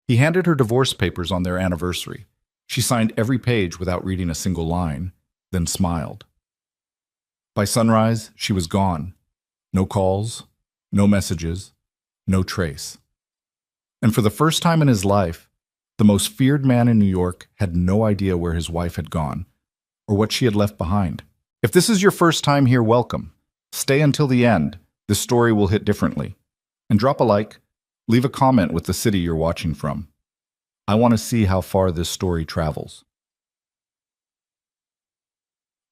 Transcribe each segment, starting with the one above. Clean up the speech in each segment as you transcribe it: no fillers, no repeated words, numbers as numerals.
He handed her divorce papers on their anniversary. She signed every page without reading a single line, then smiled. By sunrise, she was gone. No calls, no messages, no trace. And for the first time in his life, the most feared man in New York had no idea where his wife had gone or what she had left behind. If this is your first time here, welcome. Stay until the end. This story will hit differently. And drop a like, leave a comment with the city you're watching from. I want to see how far this story travels.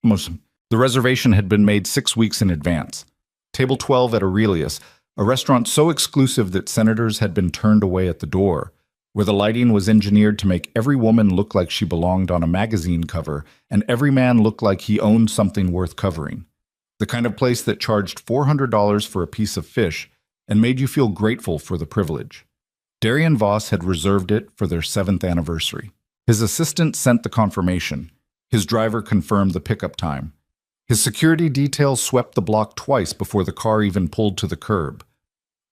The reservation had been made 6 weeks in advance. Table 12 at Aurelius, a restaurant so exclusive that senators had been turned away at the door, where the lighting was engineered to make every woman look like she belonged on a magazine cover and every man look like he owned something worth covering. The kind of place that charged $400 for a piece of fish and made you feel grateful for the privilege. Darian Voss had reserved it for their 7th anniversary. His assistant sent the confirmation. His driver confirmed the pickup time. His security detail swept the block twice before the car even pulled to the curb.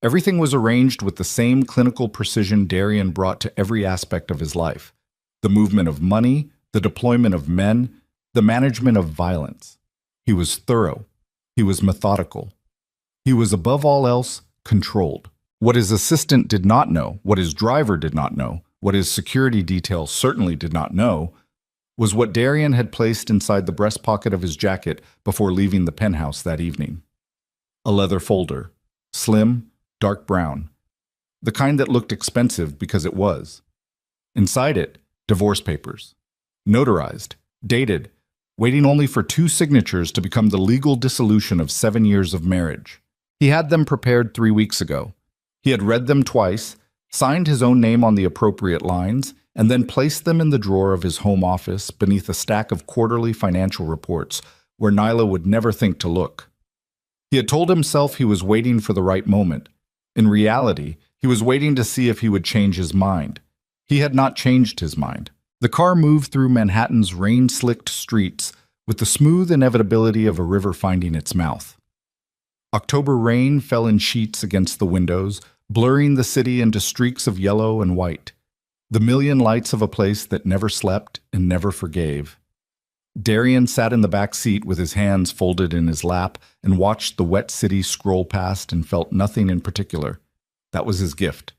Everything was arranged with the same clinical precision Darian brought to every aspect of his life. The movement of money, the deployment of men, the management of violence. He was thorough. He was methodical. He was above all else controlled. What his assistant did not know, what his driver did not know, what his security detail certainly did not know, was what Darian had placed inside the breast pocket of his jacket before leaving the penthouse that evening. A leather folder, slim, dark brown, the kind that looked expensive because it was. Inside it, divorce papers, notarized, dated, waiting only for 2 signatures to become the legal dissolution of 7 years of marriage. He had them prepared 3 weeks ago. He had read them twice, signed his own name on the appropriate lines, and then placed them in the drawer of his home office beneath a stack of quarterly financial reports where Nyla would never think to look. He had told himself he was waiting for the right moment. In reality, he was waiting to see if he would change his mind. He had not changed his mind. The car moved through Manhattan's rain-slicked streets with the smooth inevitability of a river finding its mouth. October rain fell in sheets against the windows, blurring the city into streaks of yellow and white, the million lights of a place that never slept and never forgave. Darian sat in the back seat with his hands folded in his lap and watched the wet city scroll past and felt nothing in particular. That was his gift.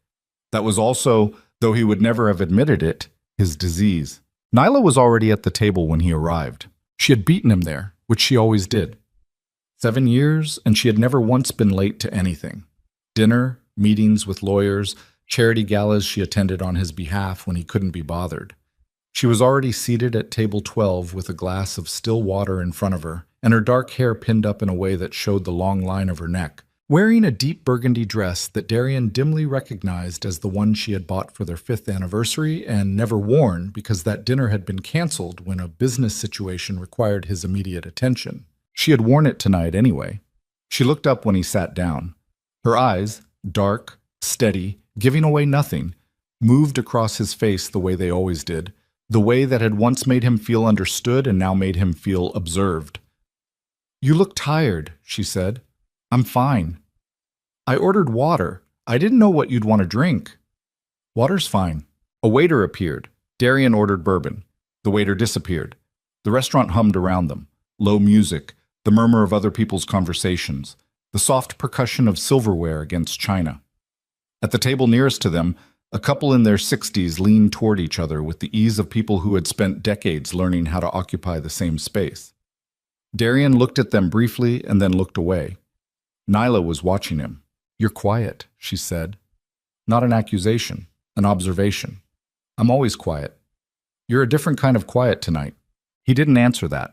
That was also, though he would never have admitted it, his disease. Nyla was already at the table when he arrived. She had beaten him there, which she always did. 7 years, and she had never once been late to anything. Dinner, meetings with lawyers, charity galas she attended on his behalf when he couldn't be bothered. She was already seated at table 12 with a glass of still water in front of her, and her dark hair pinned up in a way that showed the long line of her neck, wearing a deep burgundy dress that Darian dimly recognized as the one she had bought for their 5th anniversary and never worn because that dinner had been canceled when a business situation required his immediate attention. She had worn it tonight anyway. She looked up when he sat down. Her eyes, dark, steady, giving away nothing, moved across his face the way they always did, the way that had once made him feel understood and now made him feel observed. "You look tired," she said. "I'm fine. I ordered water. I didn't know what you'd want to drink." "Water's fine." A waiter appeared. Darian ordered bourbon. The waiter disappeared. The restaurant hummed around them. Low music, the murmur of other people's conversations, the soft percussion of silverware against china. At the table nearest to them, a couple in their 60s leaned toward each other with the ease of people who had spent decades learning how to occupy the same space. Darian looked at them briefly and then looked away. Nyla was watching him. "You're quiet," she said. Not an accusation, an observation. "I'm always quiet." "You're a different kind of quiet tonight." He didn't answer that.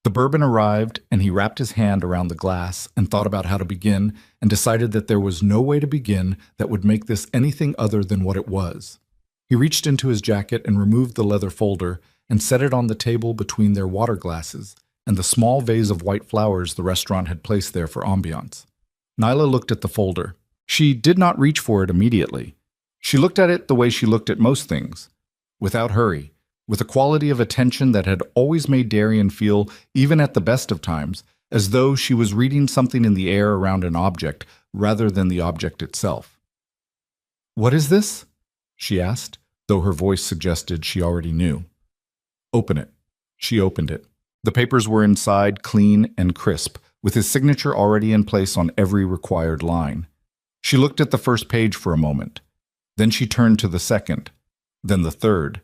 The bourbon arrived, and he wrapped his hand around the glass and thought about how to begin, and decided that there was no way to begin that would make this anything other than what it was. He reached into his jacket and removed the leather folder and set it on the table between their water glasses and the small vase of white flowers the restaurant had placed there for ambiance. Nyla looked at the folder. She did not reach for it immediately. She looked at it the way she looked at most things, without hurry, with a quality of attention that had always made Darian feel, even at the best of times, as though she was reading something in the air around an object rather than the object itself. "What is this?" she asked, though her voice suggested she already knew. Open it. She opened it. The papers were inside, clean and crisp, with his signature already in place on every required line. She looked at the first page for a moment. Then she turned to the second, then the third.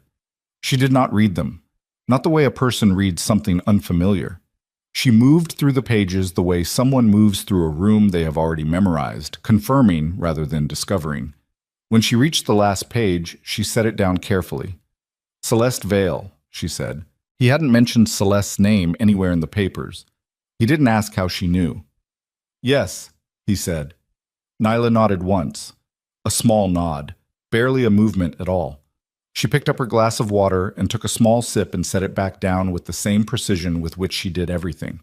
She did not read them, not the way a person reads something unfamiliar. She moved through the pages the way someone moves through a room they have already memorized, confirming rather than discovering. When she reached the last page, she set it down carefully. Celeste Vale, she said. He hadn't mentioned Celeste's name anywhere in the papers. He didn't ask how she knew. Yes, he said. Nyla nodded once. A small nod, barely a movement at all. She picked up her glass of water and took a small sip and set it back down with the same precision with which she did everything.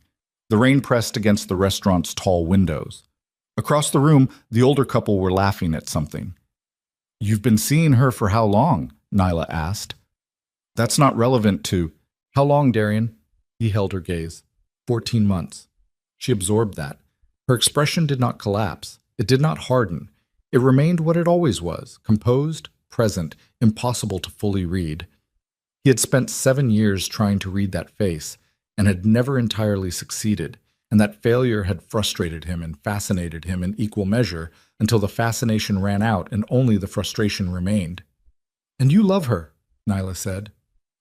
The rain pressed against the restaurant's tall windows. Across the room, the older couple were laughing at something. You've been seeing her for how long? Nyla asked. That's not relevant to... How long, Darian? He held her gaze. 14 months. She absorbed that. Her expression did not collapse. It did not harden. It remained what it always was, composed, present, impossible to fully read. He had spent 7 years trying to read that face, and had never entirely succeeded, and that failure had frustrated him and fascinated him in equal measure until the fascination ran out and only the frustration remained. And you love her, Nyla said.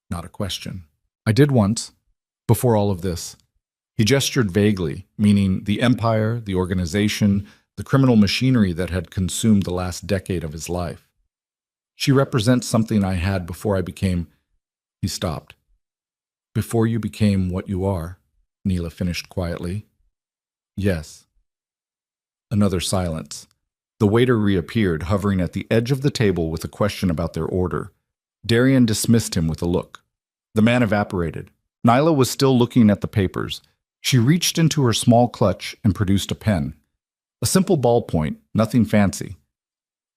Not a question. I did once, before all of this. He gestured vaguely, meaning the empire, the organization, the criminal machinery that had consumed the last decade of his life. She represents something I had before I became... He stopped. Before you became what you are, Nyla finished quietly. Yes. Another silence. The waiter reappeared, hovering at the edge of the table with a question about their order. Darian dismissed him with a look. The man evaporated. Nyla was still looking at the papers. She reached into her small clutch and produced a pen. A simple ballpoint, nothing fancy.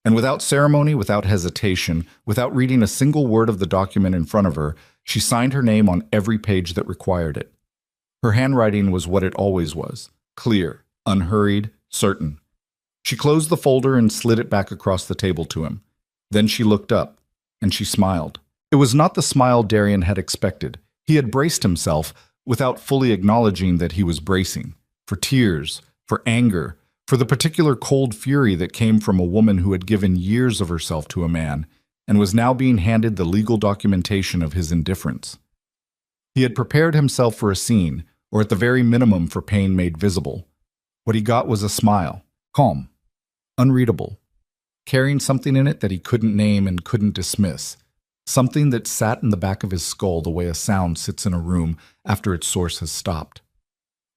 And without ceremony, without hesitation, without reading a single word of the document in front of her, she signed her name on every page that required it. Her handwriting was what it always was, clear, unhurried, certain. She closed the folder and slid it back across the table to him. Then she looked up, and she smiled. It was not the smile Darian had expected. He had braced himself without fully acknowledging that he was bracing, for tears, for anger, for the particular cold fury that came from a woman who had given years of herself to a man and was now being handed the legal documentation of his indifference. He had prepared himself for a scene, or at the very minimum for pain made visible. What he got was a smile, calm, unreadable, carrying something in it that he couldn't name and couldn't dismiss, something that sat in the back of his skull the way a sound sits in a room after its source has stopped.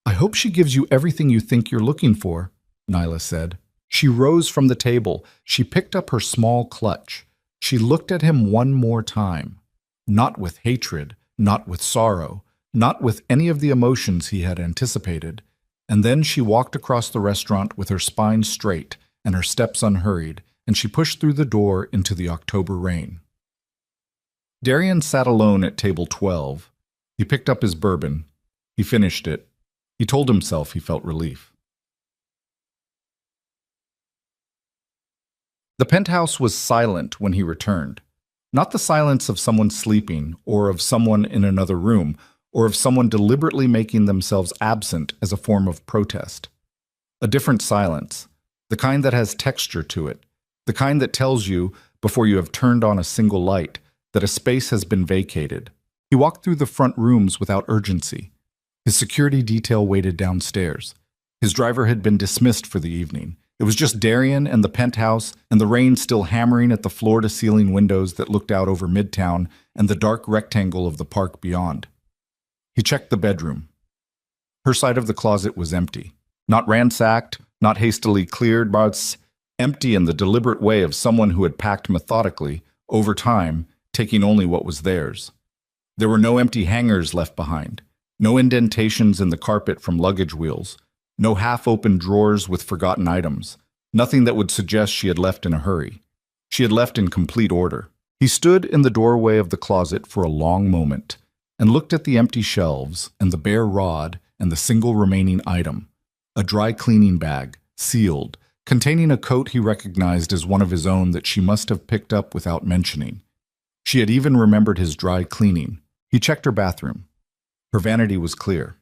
I hope she gives you everything you think you're looking for, Nyla said. She rose from the table. She picked up her small clutch. She looked at him one more time, not with hatred, not with sorrow, not with any of the emotions he had anticipated. And then she walked across the restaurant with her spine straight and her steps unhurried, and she pushed through the door into the October rain. Darian sat alone at table 12. He picked up his bourbon. He finished it. He told himself he felt relief. The penthouse was silent when he returned. Not the silence of someone sleeping, or of someone in another room, or of someone deliberately making themselves absent as a form of protest. A different silence, the kind that has texture to it, the kind that tells you, before you have turned on a single light, that a space has been vacated. He walked through the front rooms without urgency. His security detail waited downstairs. His driver had been dismissed for the evening. It was just Darian and the penthouse and the rain still hammering at the floor-to-ceiling windows that looked out over Midtown and the dark rectangle of the park beyond. He checked the bedroom. Her side of the closet was empty. Not ransacked, not hastily cleared, but empty in the deliberate way of someone who had packed methodically, over time, taking only what was theirs. There were no empty hangers left behind, no indentations in the carpet from luggage wheels, no half-open drawers with forgotten items, nothing that would suggest she had left in a hurry. She had left in complete order. He stood in the doorway of the closet for a long moment and looked at the empty shelves and the bare rod and the single remaining item, a dry cleaning bag, sealed, containing a coat he recognized as one of his own that she must have picked up without mentioning. She had even remembered his dry cleaning. He checked her bathroom. Her vanity was clear.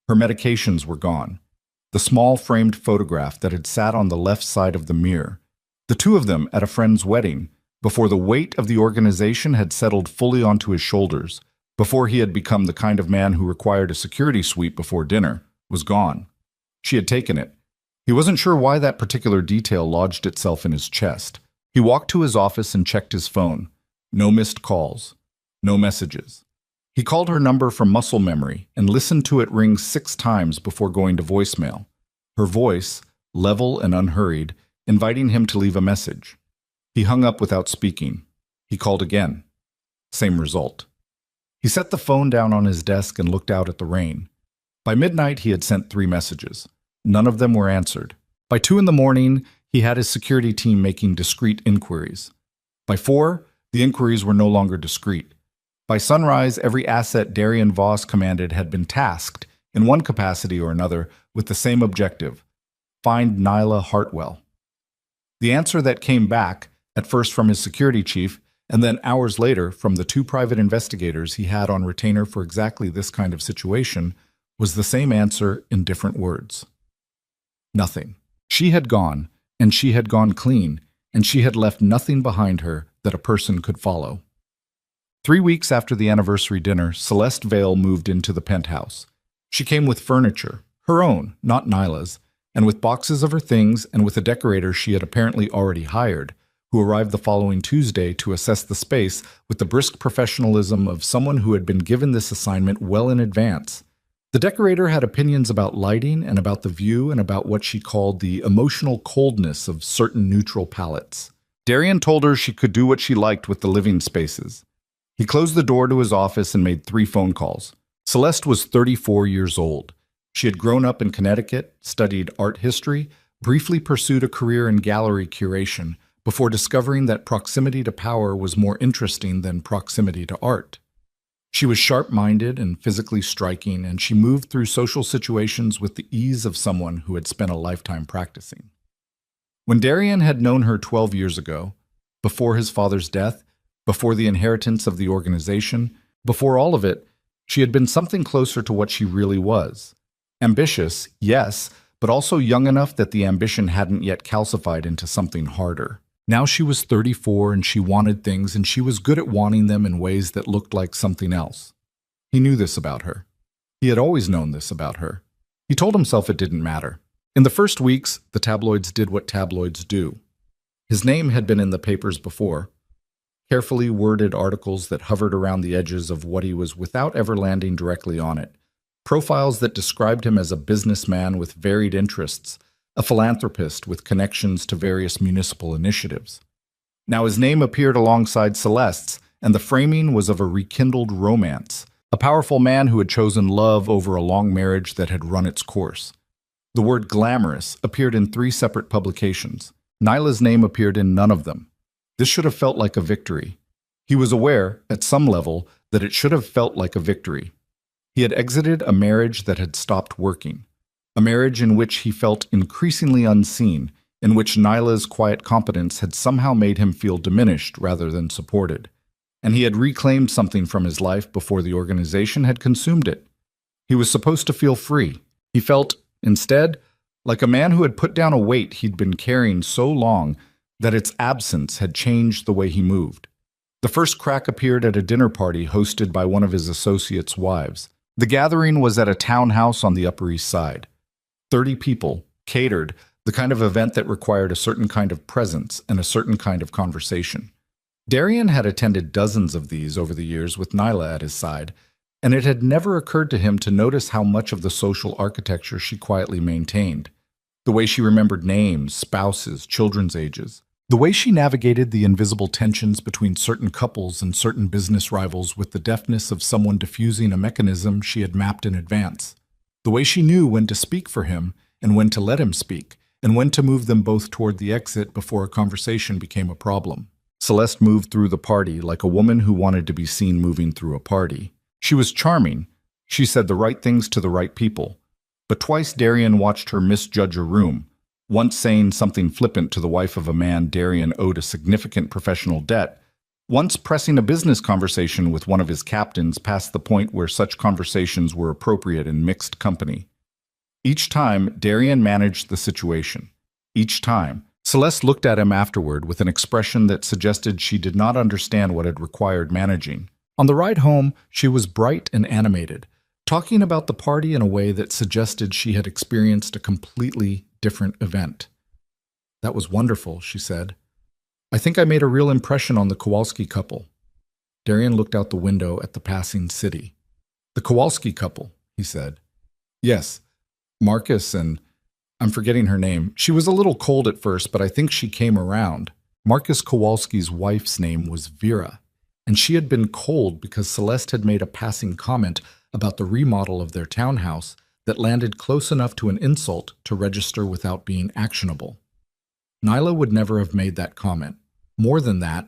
Her medications were gone. The small framed photograph that had sat on the left side of the mirror. The two of them at a friend's wedding, before the weight of the organization had settled fully onto his shoulders, before he had become the kind of man who required a security sweep before dinner, was gone. She had taken it. He wasn't sure why that particular detail lodged itself in his chest. He walked to his office and checked his phone. No missed calls. No messages. He called her number from muscle memory and listened to it ring 6 times before going to voicemail. Her voice, level and unhurried, inviting him to leave a message. He hung up without speaking. He called again. Same result. He set the phone down on his desk and looked out at the rain. By midnight, he had sent 3 messages. None of them were answered. By 2 in the morning, he had his security team making discreet inquiries. By 4, the inquiries were no longer discreet. By sunrise, every asset Darian Voss commanded had been tasked, in one capacity or another, with the same objective: find Nyla Hartwell. The answer that came back, at first from his security chief, and then hours later from the 2 private investigators he had on retainer for exactly this kind of situation, was the same answer in different words. Nothing. She had gone, and she had gone clean, and she had left nothing behind her that a person could follow. 3 weeks after the anniversary dinner, Celeste Vale moved into the penthouse. She came with furniture, her own, not Nyla's, and with boxes of her things and with a decorator she had apparently already hired, who arrived the following Tuesday to assess the space with the brisk professionalism of someone who had been given this assignment well in advance. The decorator had opinions about lighting and about the view and about what she called the emotional coldness of certain neutral palettes. Darian told her she could do what she liked with the living spaces. He closed the door to his office and made 3 phone calls. Celeste was 34 years old. She had grown up in Connecticut, studied art history, briefly pursued a career in gallery curation, before discovering that proximity to power was more interesting than proximity to art. She was sharp-minded and physically striking, and she moved through social situations with the ease of someone who had spent a lifetime practicing. When Darian had known her 12 years ago, before his father's death, before the inheritance of the organization, before all of it, she had been something closer to what she really was. Ambitious, yes, but also young enough that the ambition hadn't yet calcified into something harder. Now she was 34 and she wanted things, and she was good at wanting them in ways that looked like something else. He knew this about her. He had always known this about her. He told himself it didn't matter. In the first weeks, the tabloids did what tabloids do. His name had been in the papers before. Carefully worded articles that hovered around the edges of what he was without ever landing directly on it. Profiles that described him as a businessman with varied interests, a philanthropist with connections to various municipal initiatives. Now his name appeared alongside Celeste's, and the framing was of a rekindled romance, a powerful man who had chosen love over a long marriage that had run its course. The word glamorous appeared in 3 separate publications. Nyla's name appeared in none of them. This should have felt like a victory. He was aware, at some level, that it should have felt like a victory. He had exited a marriage that had stopped working, a marriage in which he felt increasingly unseen, in which Nyla's quiet competence had somehow made him feel diminished rather than supported. And he had reclaimed something from his life before the organization had consumed it. He was supposed to feel free. He felt, instead, like a man who had put down a weight he'd been carrying so long that its absence had changed the way he moved. The first crack appeared at a dinner party hosted by one of his associates' wives. The gathering was at a townhouse on the Upper East Side. 30 people, catered, the kind of event that required a certain kind of presence and a certain kind of conversation. Darian had attended dozens of these over the years with Nyla at his side, and it had never occurred to him to notice how much of the social architecture she quietly maintained. The way she remembered names, spouses, children's ages. The way she navigated the invisible tensions between certain couples and certain business rivals with the deftness of someone diffusing a mechanism she had mapped in advance. The way she knew when to speak for him and when to let him speak, and when to move them both toward the exit before a conversation became a problem. Celeste moved through the party like a woman who wanted to be seen moving through a party. She was charming. She said the right things to the right people. But twice Darian watched her misjudge a room, once saying something flippant to the wife of a man Darian owed a significant professional debt, once pressing a business conversation with one of his captains past the point where such conversations were appropriate in mixed company. Each time, Darian managed the situation. Each time, Celeste looked at him afterward with an expression that suggested she did not understand what had required managing. On the ride home, she was bright and animated, talking about the party in a way that suggested she had experienced a completely different event. "That was wonderful," she said. "I think I made a real impression on the Kowalski couple." Darian looked out the window at the passing city. "The Kowalski couple," he said. "Yes, Marcus and I'm forgetting her name. She was a little cold at first, but I think she came around." Marcus Kowalski's wife's name was Vera, and she had been cold because Celeste had made a passing comment about the remodel of their townhouse that landed close enough to an insult to register without being actionable. Nyla would never have made that comment. More than that,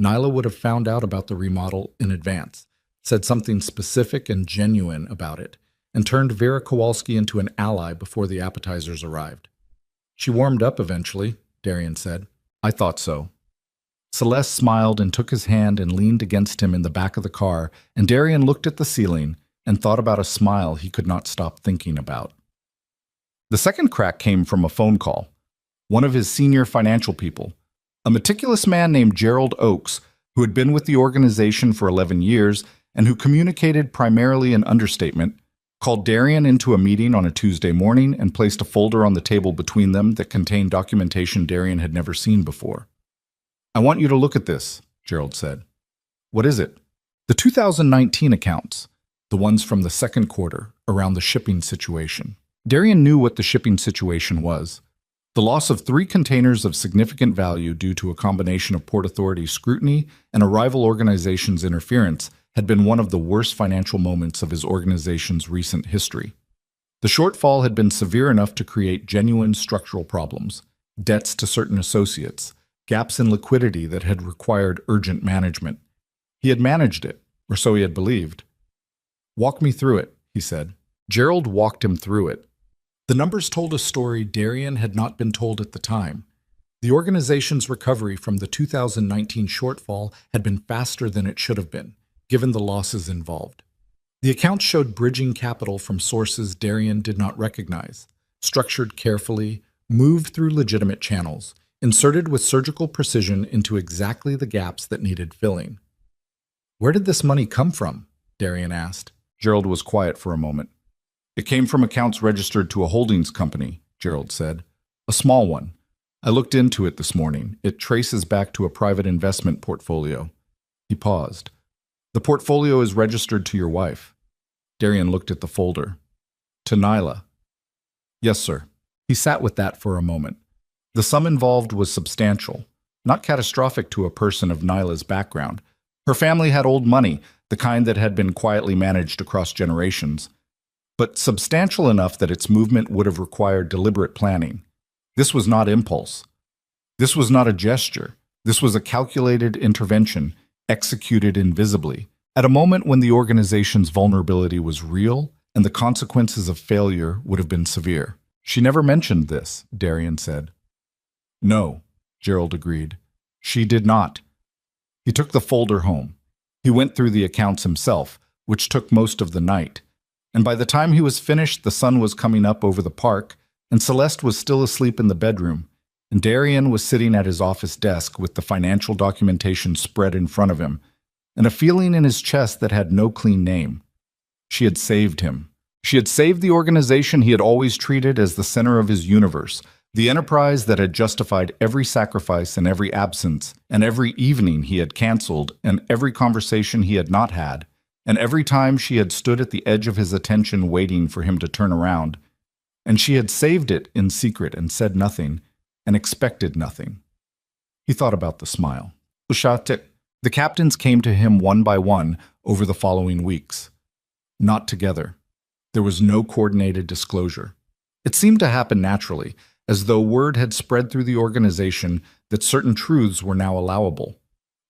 Nyla would have found out about the remodel in advance, said something specific and genuine about it, and turned Vera Kowalski into an ally before the appetizers arrived. "She warmed up eventually," Darian said. "I thought so." Celeste smiled and took his hand and leaned against him in the back of the car, and Darian looked at the ceiling and thought about a smile he could not stop thinking about. The second crack came from a phone call. One of his senior financial people, a meticulous man named Gerald Oakes, who had been with the organization for 11 years and who communicated primarily in understatement, called Darian into a meeting on a Tuesday morning and placed a folder on the table between them that contained documentation Darian had never seen before. "I want you to look at this," Gerald said. "What is it?" "The 2019 accounts, the ones from the second quarter, around the shipping situation." Darian knew what the shipping situation was. The loss of 3 containers of significant value due to a combination of Port Authority scrutiny and a rival organization's interference had been one of the worst financial moments of his organization's recent history. The shortfall had been severe enough to create genuine structural problems, debts to certain associates, gaps in liquidity that had required urgent management. He had managed it, or so he had believed. "Walk me through it," he said. Gerald walked him through it. The numbers told a story Darian had not been told at the time. The organization's recovery from the 2019 shortfall had been faster than it should have been, given the losses involved. The accounts showed bridging capital from sources Darian did not recognize, structured carefully, moved through legitimate channels, inserted with surgical precision into exactly the gaps that needed filling. "Where did this money come from?" Darian asked. Gerald was quiet for a moment. "It came from accounts registered to a holdings company," Gerald said. "A small one. I looked into it this morning. It traces back to a private investment portfolio." He paused. "The portfolio is registered to your wife." Darian looked at the folder. "To Nyla." "Yes, sir." He sat with that for a moment. The sum involved was substantial, not catastrophic to a person of Nyla's background. Her family had old money, the kind that had been quietly managed across generations, but substantial enough that its movement would have required deliberate planning. This was not impulse. This was not a gesture. This was a calculated intervention, executed invisibly, at a moment when the organization's vulnerability was real and the consequences of failure would have been severe. "She never mentioned this," Darian said. "No," Gerald agreed. "She did not." He took the folder home. He went through the accounts himself, which took most of the night. And by the time he was finished, the sun was coming up over the park, and Celeste was still asleep in the bedroom, and Darian was sitting at his office desk with the financial documentation spread in front of him, and a feeling in his chest that had no clean name. She had saved him. She had saved the organization he had always treated as the center of his universe, the enterprise that had justified every sacrifice and every absence, and every evening he had canceled, and every conversation he had not had, and every time she had stood at the edge of his attention waiting for him to turn around. And she had saved it in secret and said nothing, and expected nothing. He thought about the smile. The captains came to him one by one over the following weeks. Not together. There was no coordinated disclosure. It seemed to happen naturally, as though word had spread through the organization that certain truths were now allowable.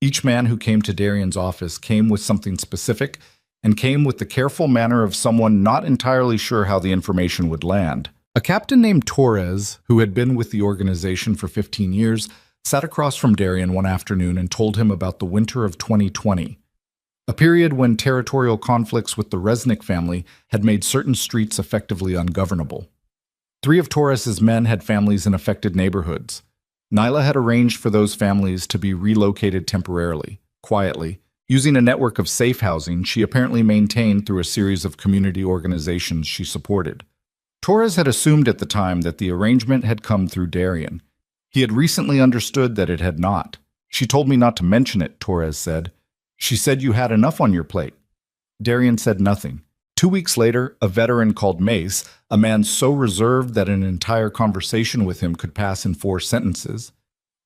Each man who came to Darian's office came with something specific and came with the careful manner of someone not entirely sure how the information would land. A captain named Torres, who had been with the organization for 15 years, sat across from Darian one afternoon and told him about the winter of 2020, a period when territorial conflicts with the Resnick family had made certain streets effectively ungovernable. 3 of Torres's men had families in affected neighborhoods. Nyla had arranged for those families to be relocated temporarily, quietly, using a network of safe housing she apparently maintained through a series of community organizations she supported. Torres had assumed at the time that the arrangement had come through Darian. He had recently understood that it had not. "She told me not to mention it," Torres said. "She said you had enough on your plate." Darian said nothing. 2 weeks later, a veteran called Mace, a man so reserved that an entire conversation with him could pass in 4 sentences,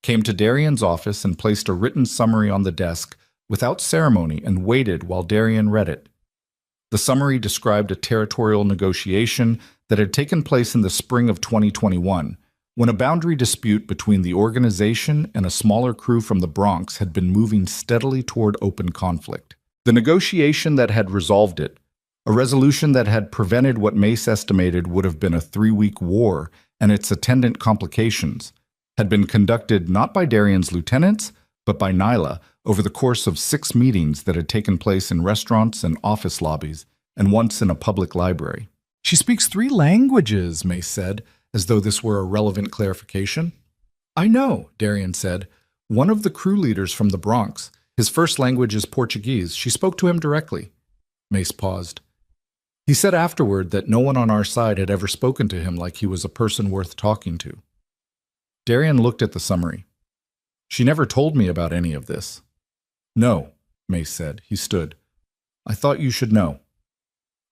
came to Darian's office and placed a written summary on the desk without ceremony and waited while Darian read it. The summary described a territorial negotiation that had taken place in the spring of 2021, when a boundary dispute between the organization and a smaller crew from the Bronx had been moving steadily toward open conflict. The negotiation that had resolved it, a resolution that had prevented what Mace estimated would have been a 3-week war and its attendant complications, had been conducted not by Darian's lieutenants, but by Nyla over the course of 6 meetings that had taken place in restaurants and office lobbies, and once in a public library. "She speaks 3 languages, Mace said, as though this were a relevant clarification. "I know," Darian said. "One of the crew leaders from the Bronx. His first language is Portuguese. She spoke to him directly." Mace paused. "He said afterward that no one on our side had ever spoken to him like he was a person worth talking to." Darian looked at the summary. "She never told me about any of this." "No," Mace said. He stood. "I thought you should know."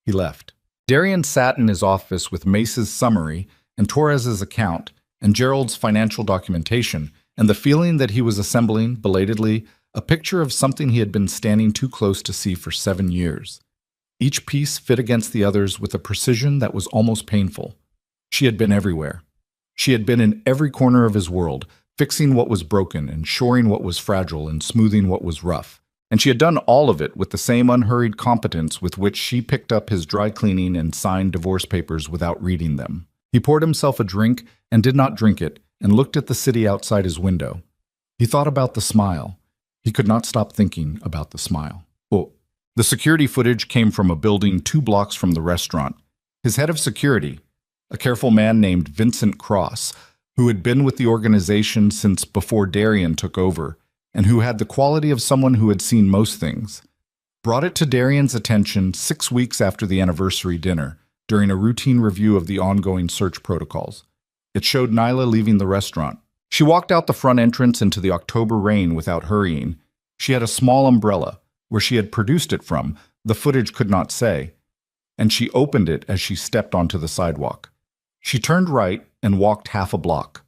He left. Darian sat in his office with Mace's summary and Torres's account and Gerald's financial documentation, and the feeling that he was assembling, belatedly, a picture of something he had been standing too close to see for 7 years. Each piece fit against the others with a precision that was almost painful. She had been everywhere. She had been in every corner of his world, fixing what was broken and shoring what was fragile and smoothing what was rough. And she had done all of it with the same unhurried competence with which she picked up his dry cleaning and signed divorce papers without reading them. He poured himself a drink and did not drink it, and looked at the city outside his window. He thought about the smile. He could not stop thinking about the smile. Oh, the security footage came from a building 2 blocks from the restaurant. His head of security, a careful man named Vincent Cross, who had been with the organization since before Darian took over, and who had the quality of someone who had seen most things, brought it to Darian's attention 6 weeks after the anniversary dinner, during a routine review of the ongoing search protocols. It showed Nyla leaving the restaurant. She walked out the front entrance into the October rain without hurrying. She had a small umbrella. Where she had produced it from, the footage could not say, and she opened it as she stepped onto the sidewalk. She turned right and walked half a block.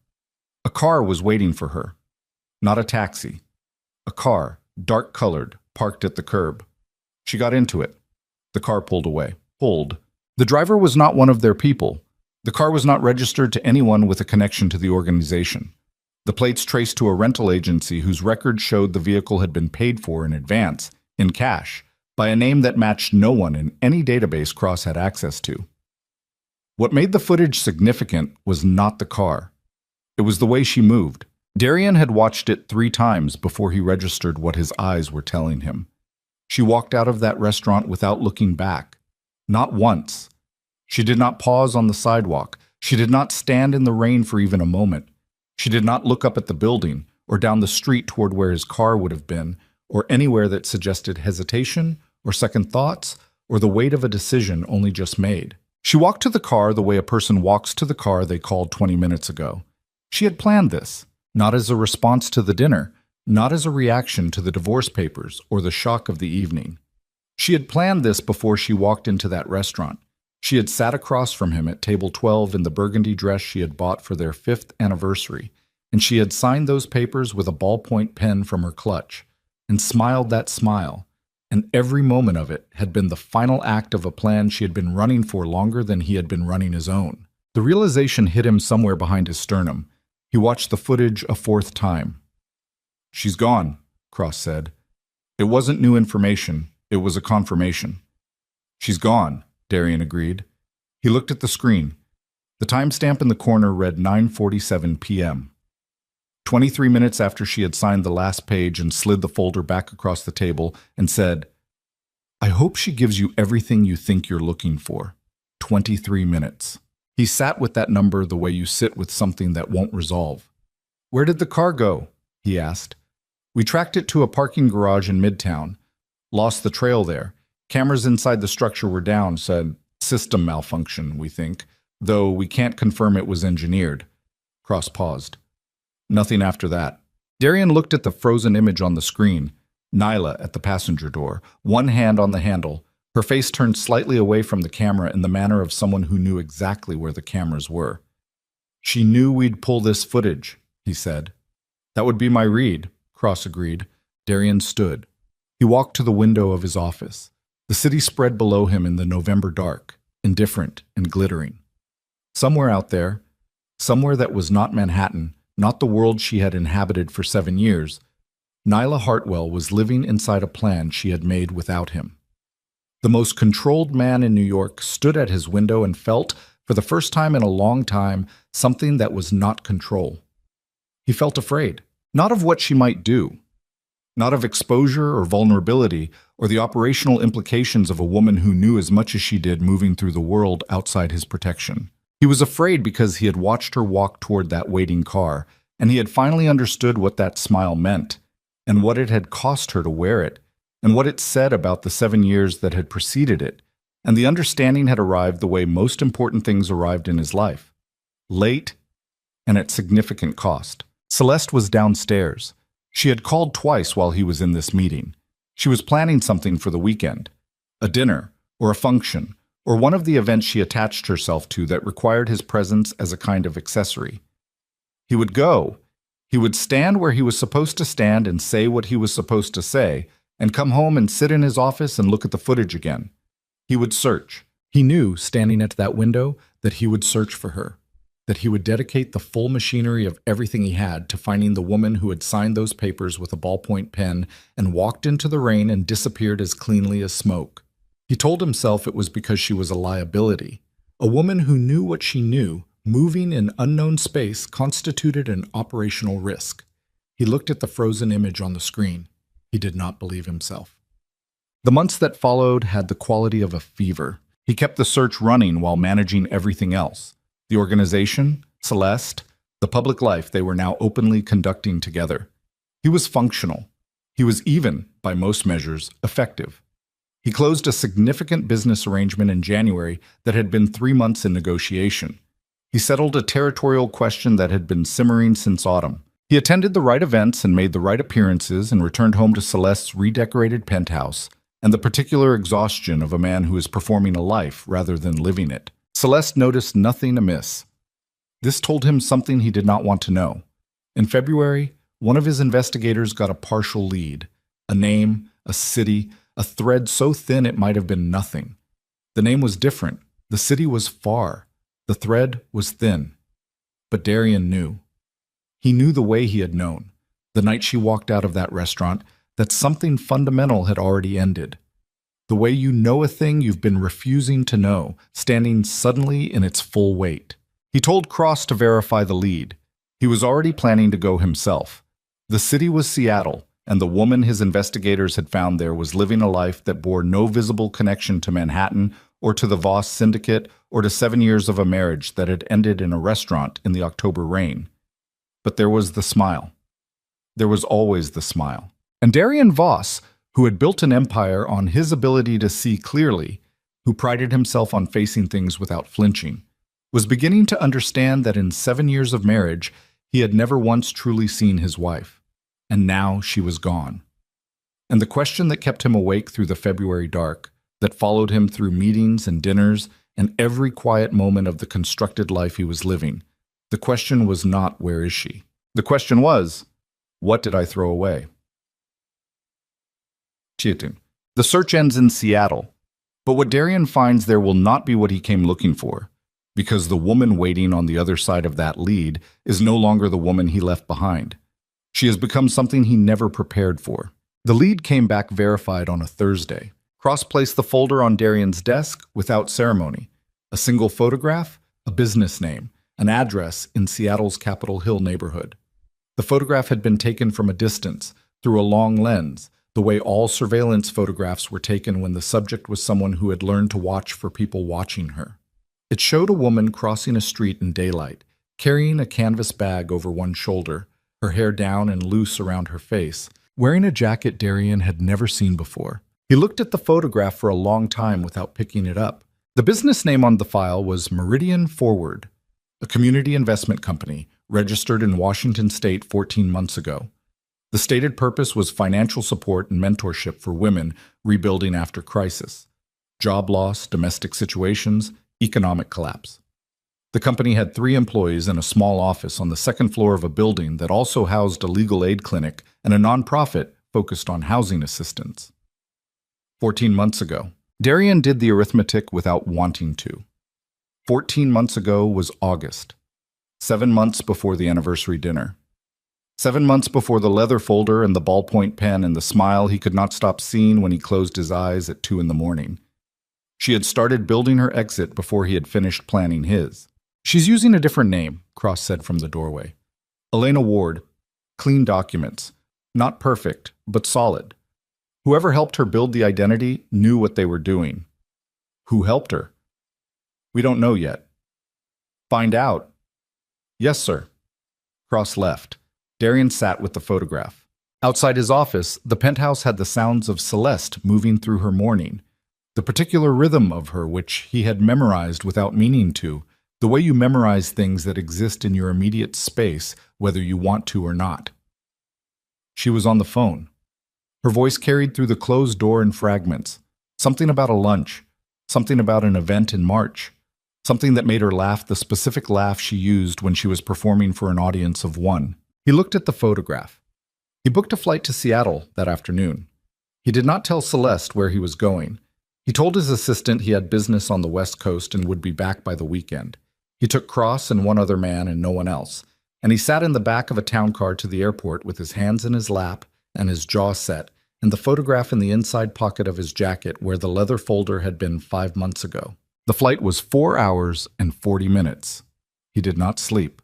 A car was waiting for her. Not a taxi. A car, dark-colored, parked at the curb. She got into it. The car pulled away. Pulled. The driver was not one of their people. The car was not registered to anyone with a connection to the organization. The plates traced to a rental agency whose record showed the vehicle had been paid for in advance, in cash, by a name that matched no one in any database Cross had access to. What made the footage significant was not the car. It was the way she moved. Darian had watched it 3 times before he registered what his eyes were telling him. She walked out of that restaurant without looking back. Not once. She did not pause on the sidewalk. She did not stand in the rain for even a moment. She did not look up at the building or down the street toward where his car would have been, or anywhere that suggested hesitation or second thoughts or the weight of a decision only just made. She walked to the car the way a person walks to the car they called 20 minutes ago. She had planned this, not as a response to the dinner, not as a reaction to the divorce papers or the shock of the evening. She had planned this before she walked into that restaurant. She had sat across from him at table 12 in the burgundy dress she had bought for their 5th anniversary, and she had signed those papers with a ballpoint pen from her clutch, and smiled that smile, and every moment of it had been the final act of a plan she had been running for longer than he had been running his own. The realization hit him somewhere behind his sternum. He watched the footage a 4th time. "She's gone," Cross said. It wasn't new information, it was a confirmation. "She's gone," Darian agreed. He looked at the screen. The timestamp in the corner read 9:47 p.m. 23 minutes after she had signed the last page and slid the folder back across the table and said, "I hope she gives you everything you think you're looking for." 23 minutes. He sat with that number the way you sit with something that won't resolve. "Where did the car go?" he asked. "We tracked it to a parking garage in Midtown. Lost the trail there. Cameras inside the structure were down," said. "System malfunction, we think, though we can't confirm it was engineered." Cross paused. Nothing after that. Darian looked at the frozen image on the screen. Nyla at the passenger door, one hand on the handle, her face turned slightly away from the camera in the manner of someone who knew exactly where the cameras were. "She knew we'd pull this footage," he said. "That would be my read," Cross agreed. Darian stood. He walked to the window of his office. The city spread below him in the November dark, indifferent and glittering. Somewhere out there, somewhere that was not Manhattan, not the world she had inhabited for 7 years, Nyla Hartwell was living inside a plan she had made without him. The most controlled man in New York stood at his window and felt, for the first time in a long time, something that was not control. He felt afraid, not of what she might do, not of exposure or vulnerability or the operational implications of a woman who knew as much as she did moving through the world outside his protection. He was afraid because he had watched her walk toward that waiting car, and he had finally understood what that smile meant, and what it had cost her to wear it, and what it said about the 7 years that had preceded it, and the understanding had arrived the way most important things arrived in his life. Late, and at significant cost. Celeste was downstairs. She had called twice while he was in this meeting. She was planning something for the weekend, a dinner, or a function, or one of the events she attached herself to that required his presence as a kind of accessory. He would go. He would stand where he was supposed to stand and say what he was supposed to say, and come home and sit in his office and look at the footage again. He would search. He knew, standing at that window, that he would search for her, that he would dedicate the full machinery of everything he had to finding the woman who had signed those papers with a ballpoint pen and walked into the rain and disappeared as cleanly as smoke. He told himself it was because she was a liability. A woman who knew what she knew, moving in unknown space, constituted an operational risk. He looked at the frozen image on the screen. He did not believe himself. The months that followed had the quality of a fever. He kept the search running while managing everything else. The organization, Celeste, the public life they were now openly conducting together. He was functional. He was even, by most measures, effective. He closed a significant business arrangement in January that had been 3 months in negotiation. He settled a territorial question that had been simmering since autumn. He attended the right events and made the right appearances and returned home to Celeste's redecorated penthouse and the particular exhaustion of a man who is performing a life rather than living it. Celeste noticed nothing amiss. This told him something he did not want to know. In February, one of his investigators got a partial lead. A name, a city, a thread so thin it might have been nothing. The name was different. The city was far. The thread was thin. But Darian knew. He knew the way he had known, the night she walked out of that restaurant, that something fundamental had already ended. The way you know a thing you've been refusing to know, standing suddenly in its full weight. He told Cross to verify the lead. He was already planning to go himself. The city was Seattle, and the woman his investigators had found there was living a life that bore no visible connection to Manhattan or to the Voss Syndicate or to 7 years of a marriage that had ended in a restaurant in the October rain. But there was the smile. There was always the smile. And Darian Voss, who had built an empire on his ability to see clearly, who prided himself on facing things without flinching, was beginning to understand that in 7 years of marriage, he had never once truly seen his wife. And now she was gone. And the question that kept him awake through the February dark, that followed him through meetings and dinners and every quiet moment of the constructed life he was living, the question was not, where is she? The question was, what did I throw away? Cheating. The search ends in Seattle, but what Darian finds there will not be what he came looking for, because the woman waiting on the other side of that lead is no longer the woman he left behind. She has become something he never prepared for. The lead came back verified on a Thursday. Cross placed the folder on Darian's desk without ceremony. A single photograph, a business name, an address in Seattle's Capitol Hill neighborhood. The photograph had been taken from a distance, through a long lens, the way all surveillance photographs were taken when the subject was someone who had learned to watch for people watching her. It showed a woman crossing a street in daylight, carrying a canvas bag over one shoulder, her hair down and loose around her face, wearing a jacket Darian had never seen before. He looked at the photograph for a long time without picking it up. The business name on the file was Meridian Forward, a community investment company registered in Washington State 14 months ago. The stated purpose was financial support and mentorship for women rebuilding after crisis, job loss, domestic situations, economic collapse. The company had 3 employees in a small office on the second floor of a building that also housed a legal aid clinic and a nonprofit focused on housing assistance. 14 months ago, Darian did the arithmetic without wanting to. 14 months ago was August, 7 months before the anniversary dinner. 7 months before the leather folder and the ballpoint pen and the smile he could not stop seeing when he closed his eyes at 2 in the morning. She had started building her exit before he had finished planning his. "She's using a different name," Cross said from the doorway. "Elena Ward. Clean documents. Not perfect, but solid. Whoever helped her build the identity knew what they were doing." "Who helped her?" "We don't know yet." "Find out." "Yes, sir." Cross left. Darian sat with the photograph. Outside his office, the penthouse had the sounds of Celeste moving through her morning, the particular rhythm of her which he had memorized without meaning to, the way you memorize things that exist in your immediate space, whether you want to or not. She was on the phone. Her voice carried through the closed door in fragments, something about a lunch, something about an event in March, something that made her laugh the specific laugh she used when she was performing for an audience of 1. He looked at the photograph. He booked a flight to Seattle that afternoon. He did not tell Celeste where he was going. He told his assistant he had business on the West Coast and would be back by the weekend. He took Cross and one other man and no one else, and he sat in the back of a town car to the airport with his hands in his lap and his jaw set, and the photograph in the inside pocket of his jacket where the leather folder had been 5 months ago. The flight was 4 hours and 40 minutes. He did not sleep.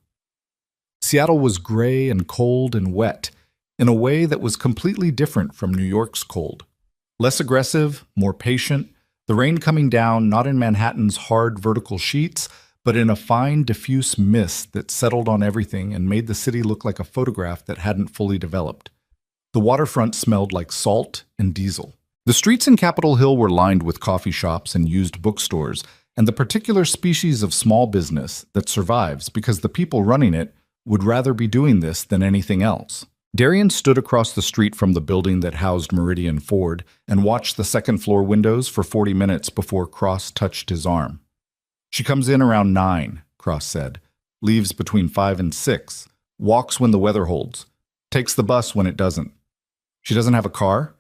Seattle was gray and cold and wet, in a way that was completely different from New York's cold. Less aggressive, more patient, the rain coming down not in Manhattan's hard vertical sheets, but in a fine, diffuse mist that settled on everything and made the city look like a photograph that hadn't fully developed. The waterfront smelled like salt and diesel. The streets in Capitol Hill were lined with coffee shops and used bookstores, and the particular species of small business that survives because the people running it would rather be doing this than anything else. Darian stood across the street from the building that housed Meridian Ford and watched the second-floor windows for 40 minutes before Cross touched his arm. "She comes in around 9, Cross said, "leaves between 5 and 6, walks when the weather holds, takes the bus when it doesn't. She doesn't have a car?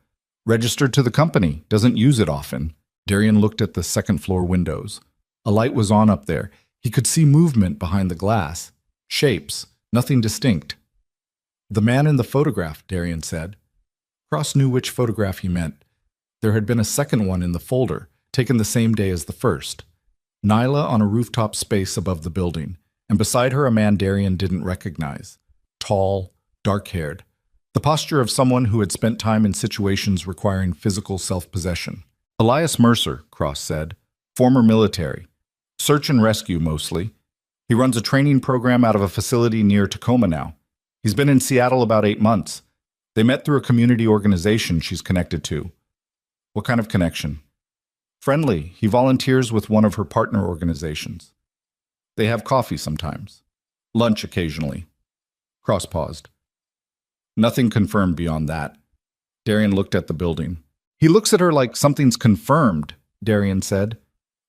Registered to the company, doesn't use it often." Darian looked at the second-floor windows. A light was on up there. He could see movement behind the glass. Shapes, nothing distinct. "The man in the photograph," Darian said. Cross knew which photograph he meant. There had been a second one in the folder, taken the same day as the first. Nyla on a rooftop space above the building, and beside her a man Darian didn't recognize. Tall, dark-haired. The posture of someone who had spent time in situations requiring physical self-possession. "Elias Mercer," Cross said. "Former military. Search and rescue, mostly. He runs a training program out of a facility near Tacoma now. He's been in Seattle about 8 months. They met through a community organization she's connected to." "What kind of connection?" "Friendly. He volunteers with one of her partner organizations. They have coffee sometimes. Lunch occasionally." Cross paused. "Nothing confirmed beyond that." Darian looked at the building. "He looks at her like something's confirmed," Darian said.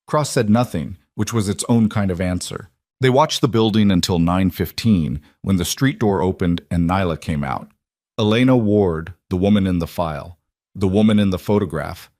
Cross said nothing, which was its own kind of answer. They watched the building until 9:15, when the street door opened and Nyla came out. Elena Ward, the woman in the file, the woman in the photograph,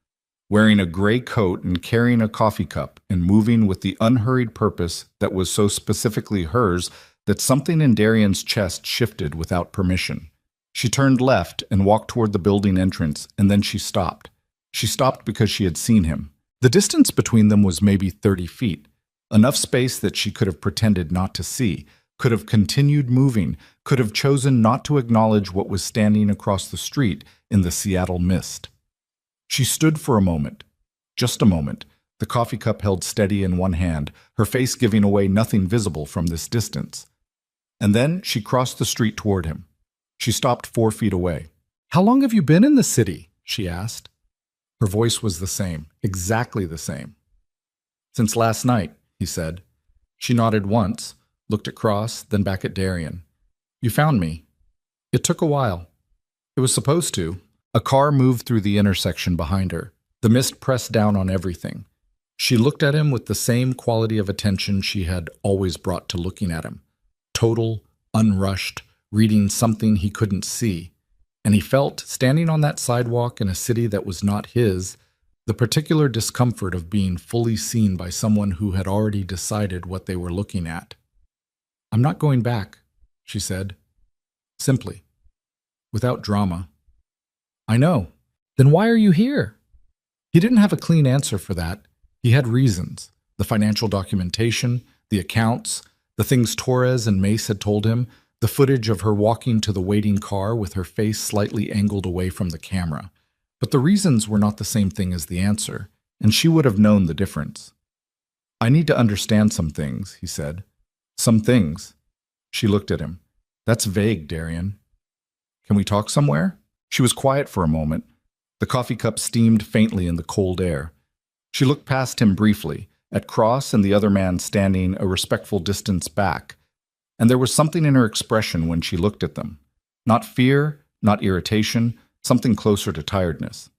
wearing a gray coat and carrying a coffee cup and moving with the unhurried purpose that was so specifically hers that something in Darian's chest shifted without permission. She turned left and walked toward the building entrance, and then she stopped. She stopped because she had seen him. The distance between them was maybe 30 feet. Enough space that she could have pretended not to see, could have continued moving, could have chosen not to acknowledge what was standing across the street in the Seattle mist. She stood for a moment, just a moment, the coffee cup held steady in one hand, her face giving away nothing visible from this distance. And then she crossed the street toward him. She stopped 4 feet away. "How long have you been in the city?" she asked. Her voice was the same, exactly the same. "Since last night," he said. She nodded once, looked across, then back at Darian. "You found me. It took a while. It was supposed to." A car moved through the intersection behind her. The mist pressed down on everything. She looked at him with the same quality of attention she had always brought to looking at him. Total, unrushed, reading something he couldn't see. And he felt, standing on that sidewalk in a city that was not his, the particular discomfort of being fully seen by someone who had already decided what they were looking at. "I'm not going back," she said. Simply. Without drama. "I know. Then why are you here?" He didn't have a clean answer for that. He had reasons. The financial documentation, the accounts, the things Torres and Mace had told him, the footage of her walking to the waiting car with her face slightly angled away from the camera. But the reasons were not the same thing as the answer, and she would have known the difference. "I need to understand some things," he said. "Some things." She looked at him. "That's vague, Darian. Can we talk somewhere?" She was quiet for a moment. The coffee cup steamed faintly in the cold air. She looked past him briefly, at Cross and the other man standing a respectful distance back, and there was something in her expression when she looked at them. Not fear, not irritation, something closer to tiredness.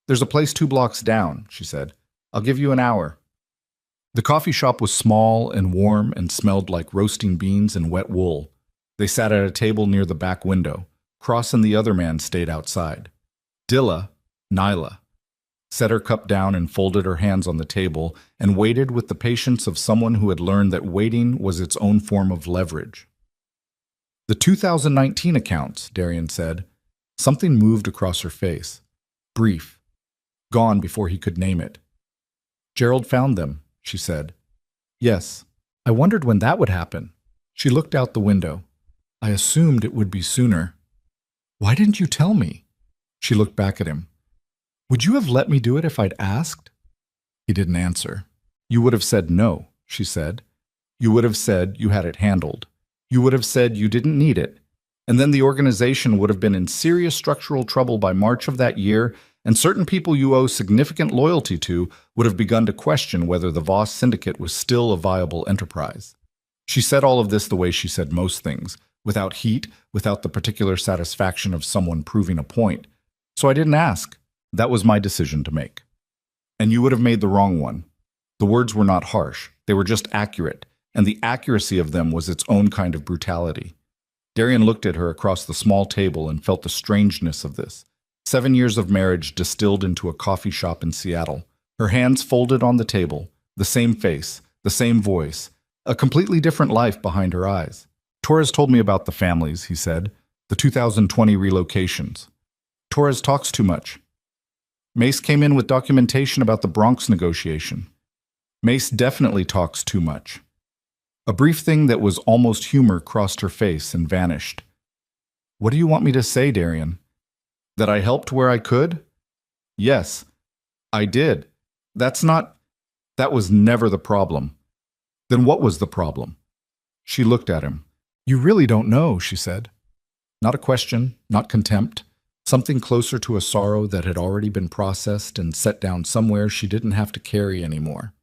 "There's a place 2 blocks down," she said. "I'll give you an hour." The coffee shop was small and warm and smelled like roasting beans and wet wool. They sat at a table near the back window. Cross and the other man stayed outside. Nyla, set her cup down and folded her hands on the table and waited with the patience of someone who had learned that waiting was its own form of leverage. "The 2019 accounts," Darian said. Something moved across her face. Brief. Gone before he could name it. "Gerald found them," she said. "Yes. I wondered when that would happen." She looked out the window. "I assumed it would be sooner." "Why didn't you tell me?" She looked back at him. "Would you have let me do it if I'd asked?" He didn't answer. "You would have said no," she said. "You would have said you had it handled. You would have said you didn't need it. And then the organization would have been in serious structural trouble by March of that year, and certain people you owe significant loyalty to would have begun to question whether the Voss Syndicate was still a viable enterprise." She said all of this the way she said most things, without heat, without the particular satisfaction of someone proving a point. "So I didn't ask. That was my decision to make. And you would have made the wrong one." The words were not harsh. They were just accurate, and the accuracy of them was its own kind of brutality. Darian looked at her across the small table and felt the strangeness of this. 7 years of marriage distilled into a coffee shop in Seattle. Her hands folded on the table, the same face, the same voice, a completely different life behind her eyes. "Torres told me about the families," he said. "The 2020 relocations. Torres talks too much. Mace came in with documentation about the Bronx negotiation. Mace definitely talks too much." A brief thing that was almost humor crossed her face and vanished. "What do you want me to say, Darian? That I helped where I could?" "Yes, I did. That was never the problem." "Then what was the problem?" She looked at him. "You really don't know," she said. Not a question, not contempt. Something closer to a sorrow that had already been processed and set down somewhere she didn't have to carry anymore.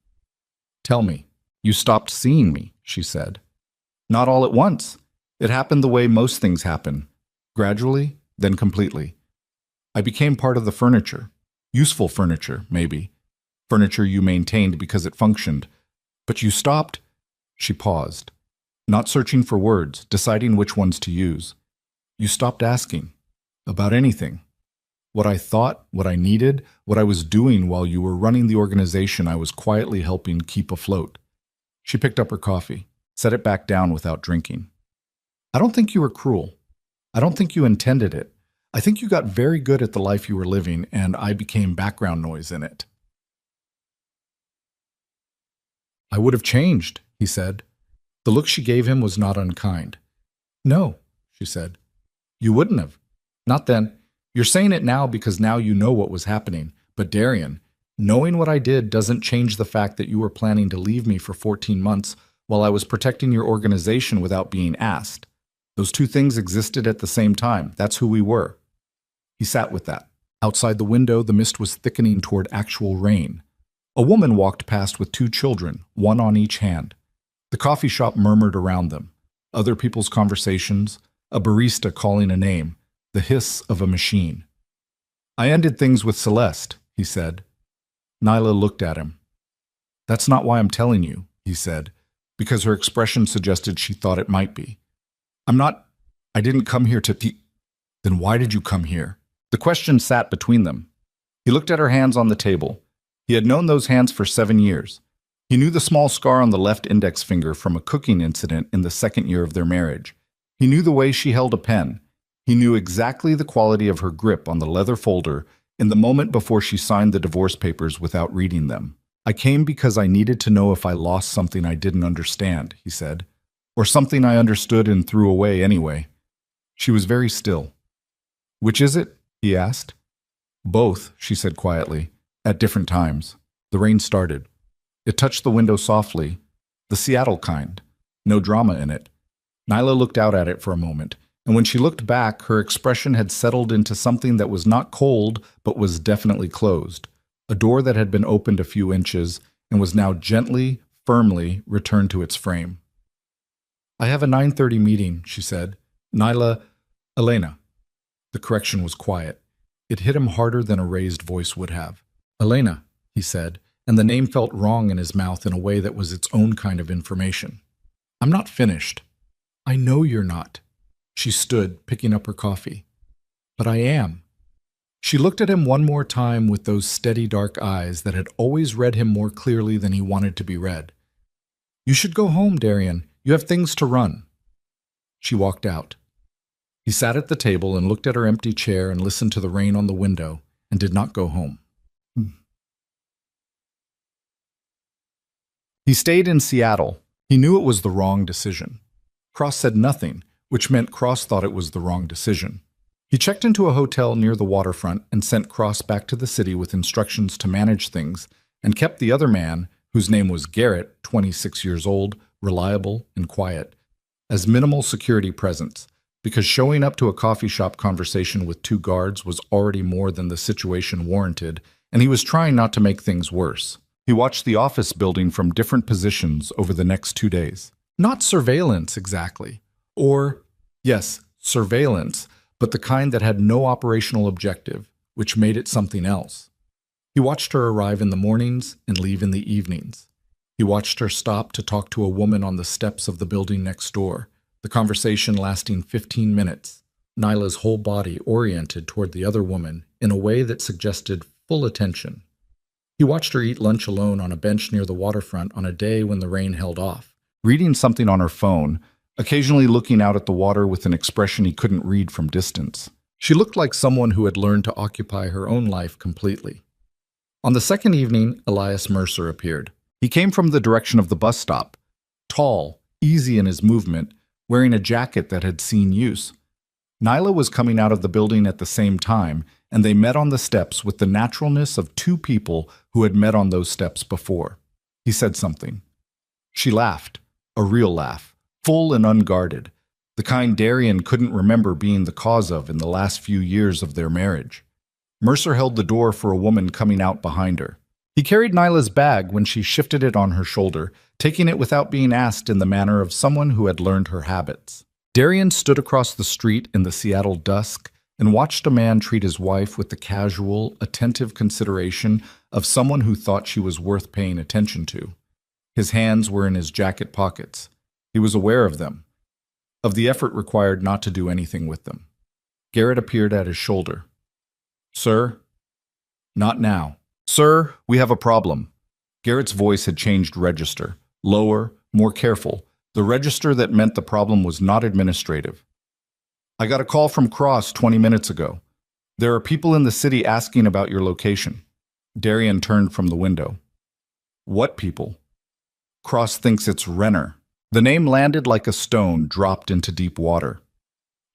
"Tell me. You stopped seeing me," she said. "Not all at once. It happened the way most things happen. Gradually, then completely. I became part of the furniture. Useful furniture, maybe. Furniture you maintained because it functioned. But you stopped." She paused, not searching for words, deciding which ones to use. "You stopped asking. About anything. What I thought, what I needed, what I was doing while you were running the organization I was quietly helping keep afloat." She picked up her coffee, set it back down without drinking. "I don't think you were cruel. I don't think you intended it. I think you got very good at the life you were living, and I became background noise in it." I would have changed, he said. The look she gave him was not unkind. No, she said. You wouldn't have. Not then. You're saying it now because now you know what was happening. But Darian, knowing what I did doesn't change the fact that you were planning to leave me for 14 months while I was protecting your organization without being asked. Those two things existed at the same time. That's who we were. He sat with that. Outside the window, the mist was thickening toward actual rain. A woman walked past with two children, one on each hand. The coffee shop murmured around them. Other people's conversations, a barista calling a name, the hiss of a machine. I ended things with Celeste, he said. Nyla looked at him. That's not why I'm telling you, he said, because her expression suggested she thought it might be. I didn't come here to... Then why did you come here? The question sat between them. He looked at her hands on the table. He had known those hands for 7 years. He knew the small scar on the left index finger from a cooking incident in the second year of their marriage. He knew the way she held a pen. He knew exactly the quality of her grip on the leather folder in the moment before she signed the divorce papers without reading them. I came because I needed to know if I lost something I didn't understand, he said, or something I understood and threw away anyway. She was very still. Which is it? He asked. Both, she said quietly, at different times. The rain started. It touched the window softly, the Seattle kind, no drama in it. Nyla looked out at it for a moment, and when she looked back, her expression had settled into something that was not cold, but was definitely closed. A door that had been opened a few inches and was now gently, firmly returned to its frame. I have a 9:30 meeting, she said. Nyla, Elena. The correction was quiet. It hit him harder than a raised voice would have. Elena, he said, and the name felt wrong in his mouth in a way that was its own kind of information. I'm not finished. I know you're not. She stood, picking up her coffee. But I am. She looked at him one more time with those steady dark eyes that had always read him more clearly than he wanted to be read. You should go home, Darian. You have things to run. She walked out. He sat at the table and looked at her empty chair and listened to the rain on the window and did not go home. He stayed in Seattle. He knew it was the wrong decision. Cross said nothing, which meant Cross thought it was the wrong decision. He checked into a hotel near the waterfront and sent Cross back to the city with instructions to manage things and kept the other man, whose name was Garrett, 26 years old, reliable and quiet, as minimal security presence, because showing up to a coffee shop conversation with 2 guards was already more than the situation warranted, and he was trying not to make things worse. He watched the office building from different positions over the next 2 days. Not surveillance, exactly. Or, yes, surveillance, but the kind that had no operational objective, which made it something else. He watched her arrive in the mornings and leave in the evenings. He watched her stop to talk to a woman on the steps of the building next door, the conversation lasting 15 minutes, Nyla's whole body oriented toward the other woman in a way that suggested full attention. He watched her eat lunch alone on a bench near the waterfront on a day when the rain held off, reading something on her phone, occasionally looking out at the water with an expression he couldn't read from distance. She looked like someone who had learned to occupy her own life completely. On the second evening, Elias Mercer appeared. He came from the direction of the bus stop, tall, easy in his movement, wearing a jacket that had seen use. Nyla was coming out of the building at the same time, and they met on the steps with the naturalness of 2 people who had met on those steps before. He said something. She laughed, a real laugh, full and unguarded, the kind Darian couldn't remember being the cause of in the last few years of their marriage. Mercer held the door for a woman coming out behind her. He carried Nyla's bag when she shifted it on her shoulder, taking it without being asked in the manner of someone who had learned her habits. Darian stood across the street in the Seattle dusk and watched a man treat his wife with the casual, attentive consideration of someone who thought she was worth paying attention to. His hands were in his jacket pockets. He was aware of them, of the effort required not to do anything with them. Garrett appeared at his shoulder. Sir? Not now. Sir, we have a problem. Garrett's voice had changed register, lower, more careful, the register that meant the problem was not administrative. I got a call from Cross 20 minutes ago. There are people in the city asking about your location. Darian turned from the window. What people? Cross thinks it's Renner. The name landed like a stone dropped into deep water.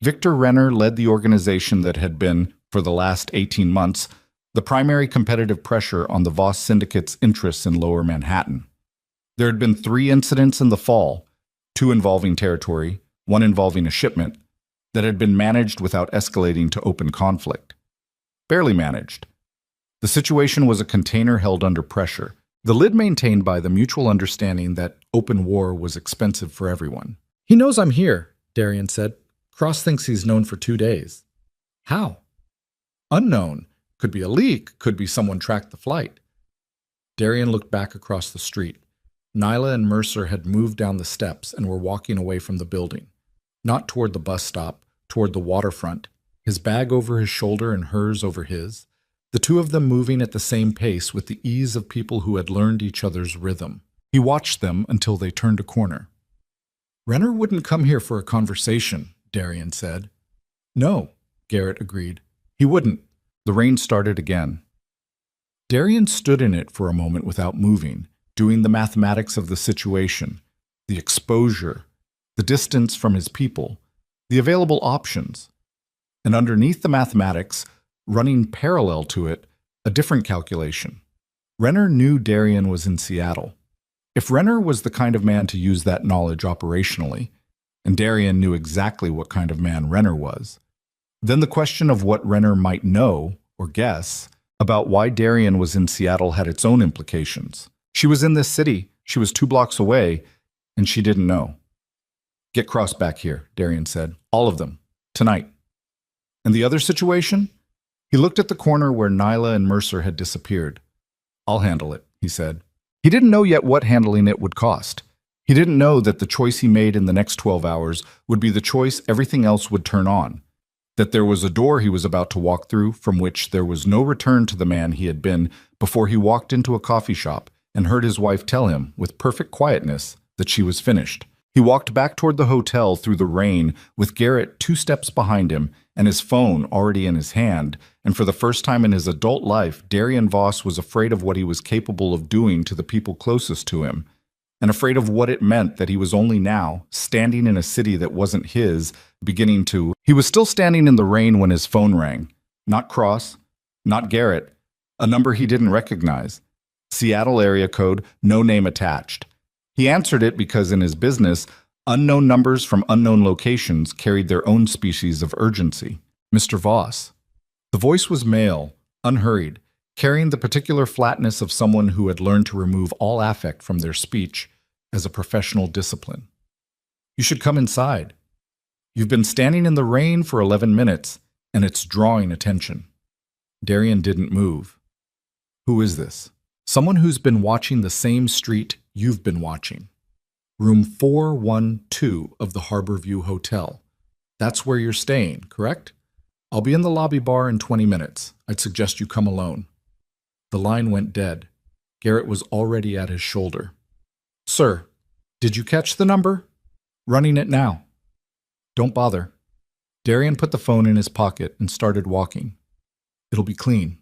Victor Renner led the organization that had been, for the last 18 months, the primary competitive pressure on the Voss Syndicate's interests in Lower Manhattan. There had been 3 incidents in the fall, 2 involving territory, 1 involving a shipment, that had been managed without escalating to open conflict. Barely managed. The situation was a container held under pressure, the lid maintained by the mutual understanding that open war was expensive for everyone. "He knows I'm here," Darian said. "Cross thinks he's known for 2 days." "How?" "Unknown. Could be a leak, could be someone tracked the flight." Darian looked back across the street. Nyla and Mercer had moved down the steps and were walking away from the building. Not toward the bus stop, toward the waterfront, his bag over his shoulder and hers over his, the 2 of them moving at the same pace with the ease of people who had learned each other's rhythm. He watched them until they turned a corner. "Renner wouldn't come here for a conversation," Darian said. "No," Garrett agreed. "He wouldn't." The rain started again. Darian stood in it for a moment without moving, doing the mathematics of the situation, the exposure, the distance from his people, the available options. And underneath the mathematics, running parallel to it, a different calculation. Renner knew Darian was in Seattle. If Renner was the kind of man to use that knowledge operationally, and Darian knew exactly what kind of man Renner was, then the question of what Renner might know, or guess, about why Darian was in Seattle had its own implications. She was in this city, she was 2 blocks away, and she didn't know. "Get Cross back here," Darian said. "All of them. Tonight." "And the other situation?" He looked at the corner where Nyla and Mercer had disappeared. "I'll handle it," he said. He didn't know yet what handling it would cost. He didn't know that the choice he made in the next 12 hours would be the choice everything else would turn on. That there was a door he was about to walk through from which there was no return to the man he had been before he walked into a coffee shop and heard his wife tell him, with perfect quietness, that she was finished. He walked back toward the hotel through the rain with Garrett 2 steps behind him and his phone already in his hand, and for the first time in his adult life, Darian Voss was afraid of what he was capable of doing to the people closest to him, and afraid of what it meant that he was only now, standing in a city that wasn't his, beginning to... He was still standing in the rain when his phone rang. Not Cross, not Garrett, a number he didn't recognize. Seattle area code, no name attached. He answered it because in his business, unknown numbers from unknown locations carried their own species of urgency. "Mr. Voss." The voice was male, unhurried, carrying the particular flatness of someone who had learned to remove all affect from their speech as a professional discipline. "You should come inside. You've been standing in the rain for 11 minutes, and it's drawing attention." Darian didn't move. "Who is this?" "Someone who's been watching the same street you've been watching. Room 412 of the Harborview Hotel. That's where you're staying, correct? I'll be in the lobby bar in 20 minutes. I'd suggest you come alone." The line went dead. Garrett was already at his shoulder. "Sir, did you catch the number? Running it now." "Don't bother." Darian put the phone in his pocket and started walking. "It'll be clean."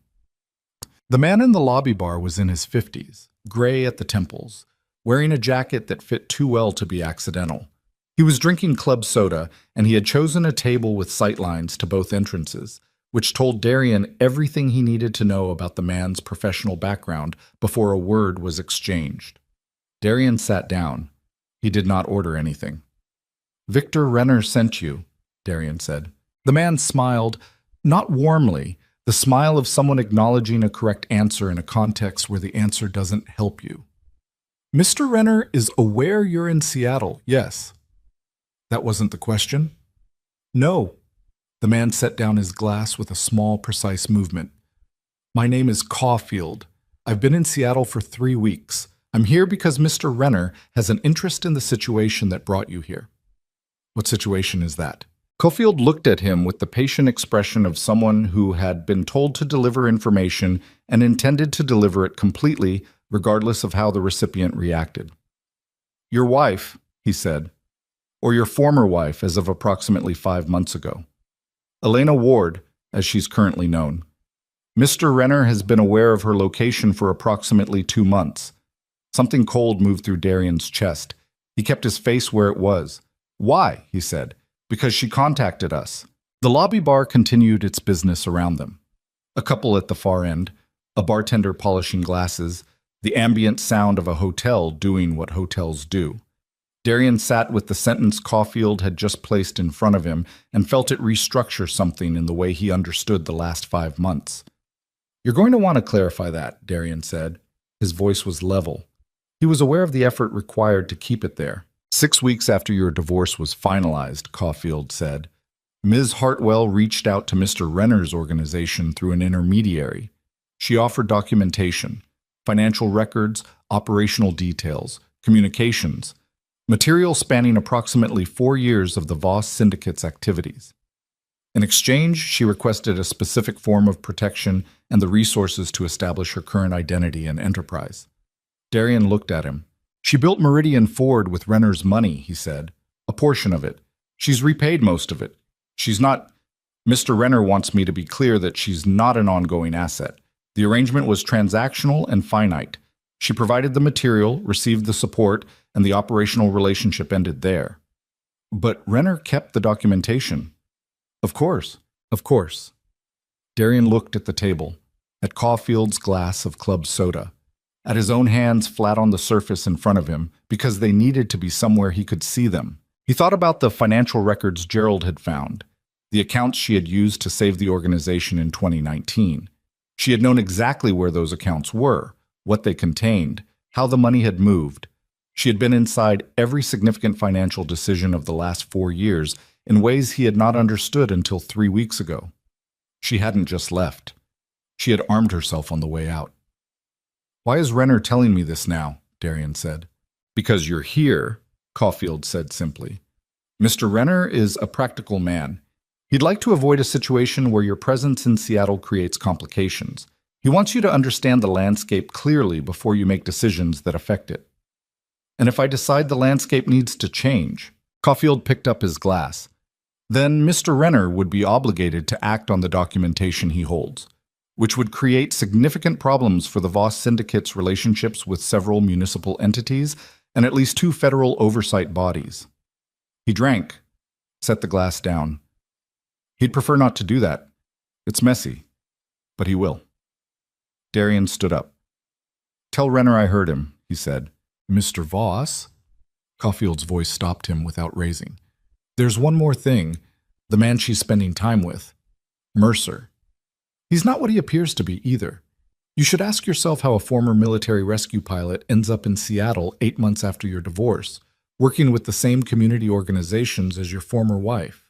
The man in the lobby bar was in his 50s, gray at the temples, wearing a jacket that fit too well to be accidental. He was drinking club soda, and he had chosen a table with sightlines to both entrances, which told Darian everything he needed to know about the man's professional background before a word was exchanged. Darian sat down. He did not order anything. "Victor Renner sent you," Darian said. The man smiled, not warmly, the smile of someone acknowledging a correct answer in a context where the answer doesn't help you. "Mr. Renner is aware you're in Seattle, yes." "That wasn't the question?" "No." The man set down his glass with a small, precise movement. "My name is Caulfield. I've been in Seattle for 3 weeks. I'm here because Mr. Renner has an interest in the situation that brought you here." "What situation is that?" Caulfield looked at him with the patient expression of someone who had been told to deliver information and intended to deliver it completely, regardless of how the recipient reacted. "Your wife," he said, "or your former wife as of approximately 5 months ago. Elena Ward, as she's currently known. Mr. Renner has been aware of her location for approximately 2 months. Something cold moved through Darian's chest. He kept his face where it was. "Why?" he said. "Because she contacted us." The lobby bar continued its business around them. A couple at the far end, a bartender polishing glasses, the ambient sound of a hotel doing what hotels do. Darian sat with the sentence Caulfield had just placed in front of him and felt it restructure something in the way he understood the last 5 months. "You're going to want to clarify that," Darian said. His voice was level. He was aware of the effort required to keep it there. 6 weeks after your divorce was finalized, Caulfield said, Ms. Hartwell reached out to Mr. Renner's organization through an intermediary. She offered documentation, financial records, operational details, communications, material spanning approximately 4 years of the Voss Syndicate's activities. In exchange, she requested a specific form of protection and the resources to establish her current identity and enterprise. Darian looked at him. "She built Meridian Ford with Renner's money," he said. "A portion of it. She's repaid most of it. She's not... Mr. Renner wants me to be clear that she's not an ongoing asset. The arrangement was transactional and finite. She provided the material, received the support, and the operational relationship ended there." "But Renner kept the documentation." Of course. Darian looked at the table, at Caulfield's glass of club soda, at his own hands flat on the surface in front of him because they needed to be somewhere he could see them. He thought about the financial records Gerald had found, the accounts she had used to save the organization in 2019. She had known exactly where those accounts were, what they contained, how the money had moved. She had been inside every significant financial decision of the last 4 years in ways he had not understood until 3 weeks ago. She hadn't just left. She had armed herself on the way out. "Why is Renner telling me this now?" Darian said. "Because you're here," Caulfield said simply. "Mr. Renner is a practical man. He'd like to avoid a situation where your presence in Seattle creates complications. He wants you to understand the landscape clearly before you make decisions that affect it. And if I decide the landscape needs to change," Caulfield picked up his glass, "then Mr. Renner would be obligated to act on the documentation he holds, which would create significant problems for the Voss Syndicate's relationships with several municipal entities and at least 2 federal oversight bodies." He drank, set the glass down. He'd prefer not to do that. It's messy, but he will. Darian stood up. "Tell Renner I heard him," he said. "Mr. Voss?" Caulfield's voice stopped him without raising. "There's one more thing. The man she's spending time with. Mercer. He's not what he appears to be either. You should ask yourself how a former military rescue pilot ends up in Seattle 8 months after your divorce, working with the same community organizations as your former wife."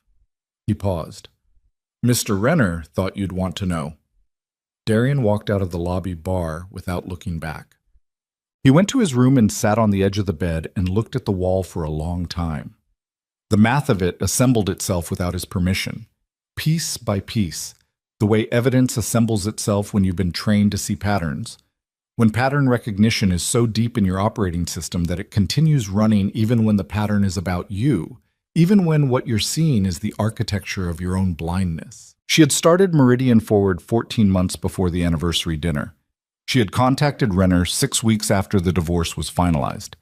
He paused. "Mr. Renner thought you'd want to know." Darian walked out of the lobby bar without looking back. He went to his room and sat on the edge of the bed and looked at the wall for a long time. The math of it assembled itself without his permission, piece by piece, the way evidence assembles itself when you've been trained to see patterns. When pattern recognition is so deep in your operating system that it continues running even when the pattern is about you, even when what you're seeing is the architecture of your own blindness. She had started Meridian Forward 14 months before the anniversary dinner. She had contacted Renner 6 weeks after the divorce was finalized.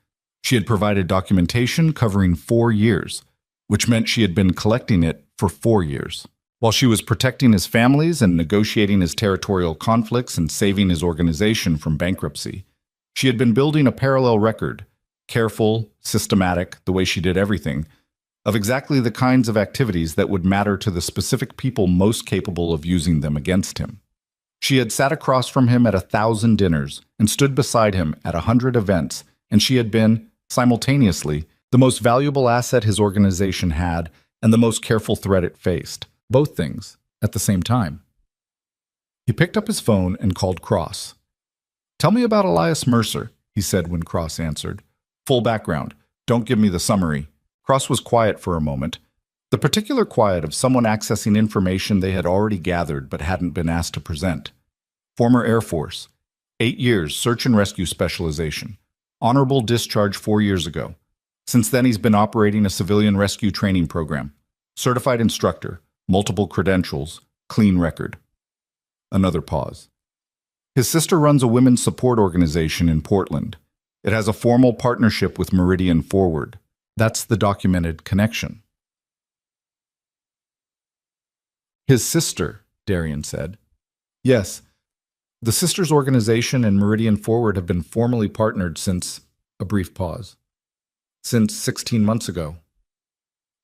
She had provided documentation covering 4 years, which meant she had been collecting it for 4 years. While she was protecting his families and negotiating his territorial conflicts and saving his organization from bankruptcy, she had been building a parallel record, careful, systematic, the way she did everything, of exactly the kinds of activities that would matter to the specific people most capable of using them against him. She had sat across from him at 1,000 dinners and stood beside him at 100 events, and she had been, simultaneously, the most valuable asset his organization had and the most careful threat it faced. Both things at the same time. He picked up his phone and called Cross. "Tell me about Elias Mercer," he said when Cross answered. "Full background. Don't give me the summary." Cross was quiet for a moment, the particular quiet of someone accessing information they had already gathered but hadn't been asked to present. Former Air Force. 8 years search and rescue specialization. Honorable discharge 4 years ago. Since then he's been operating a civilian rescue training program. Certified instructor. Multiple credentials, clean record. Another pause. His sister runs a women's support organization in Portland. It has a formal partnership with Meridian Forward. That's the documented connection. His sister, Darian said. Yes, the sisters' organization and Meridian Forward have been formally partnered since a brief pause. Since 16 months ago.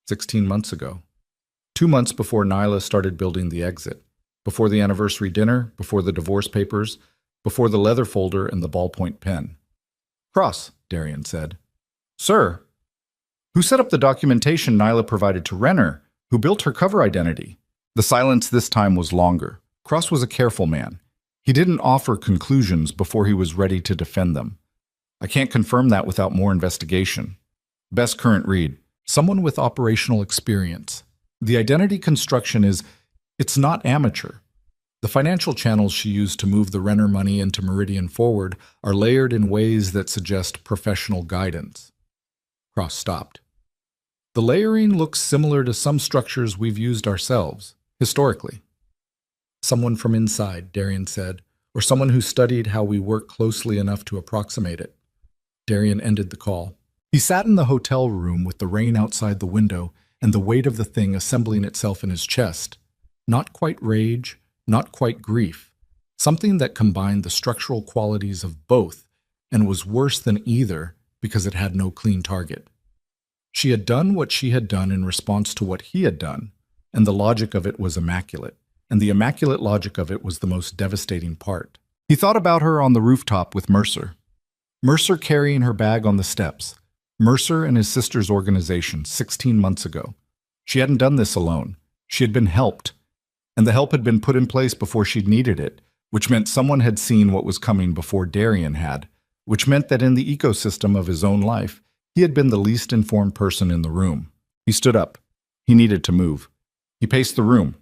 16 months ago. 2 months before Nyla started building the exit. Before the anniversary dinner, before the divorce papers, before the leather folder and the ballpoint pen. Cross, Darian said. Sir, who set up the documentation Nyla provided to Renner? Who built her cover identity? The silence this time was longer. Cross was a careful man. He didn't offer conclusions before he was ready to defend them. I can't confirm that without more investigation. Best current read. Someone with operational experience. The identity construction it's not amateur. The financial channels she used to move the Renner money into Meridian Forward are layered in ways that suggest professional guidance. Cross stopped. The layering looks similar to some structures we've used ourselves, historically. Someone from inside, Darian said, or someone who studied how we work closely enough to approximate it. Darian ended the call. He sat in the hotel room with the rain outside the window and the weight of the thing assembling itself in his chest. Not quite rage, not quite grief. Something that combined the structural qualities of both and was worse than either because it had no clean target. She had done what she had done in response to what he had done, and the logic of it was immaculate, and the immaculate logic of it was the most devastating part. He thought about her on the rooftop with Mercer. Mercer carrying her bag on the steps. Mercer and his sister's organization 16 months ago. She hadn't done this alone. She had been helped. And the help had been put in place before she'd needed it, which meant someone had seen what was coming before Darian had, which meant that in the ecosystem of his own life, he had been the least informed person in the room. He stood up. He needed to move. He paced the room.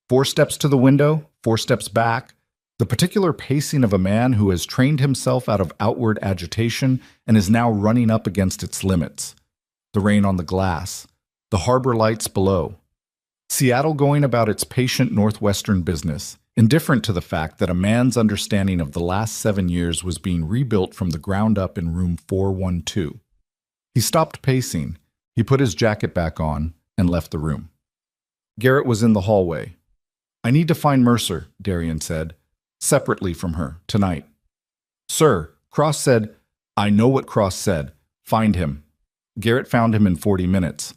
4 steps to the window, 4 steps back, the particular pacing of a man who has trained himself out of outward agitation and is now running up against its limits. The rain on the glass, the harbor lights below. Seattle going about its patient northwestern business, indifferent to the fact that a man's understanding of the last 7 years was being rebuilt from the ground up in room 412. He stopped pacing. He put his jacket back on and left the room. Garrett was in the hallway. I need to find Mercer, Darian said, separately from her, tonight. Sir, Cross said, I know what Cross said. Find him. Garrett found him in 40 minutes.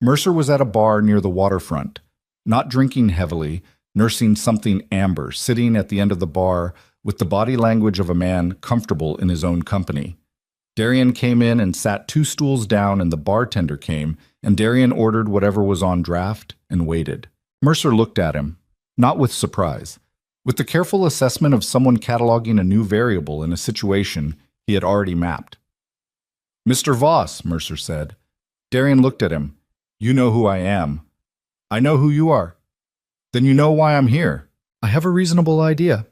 Mercer was at a bar near the waterfront, not drinking heavily, nursing something amber, sitting at the end of the bar with the body language of a man comfortable in his own company. Darian came in and sat 2 stools down, and the bartender came, and Darian ordered whatever was on draft and waited. Mercer looked at him, not with surprise, with the careful assessment of someone cataloging a new variable in a situation he had already mapped. Mr. Voss, Mercer said. Darian looked at him. You know who I am. I know who you are. Then you know why I'm here. I have a reasonable idea.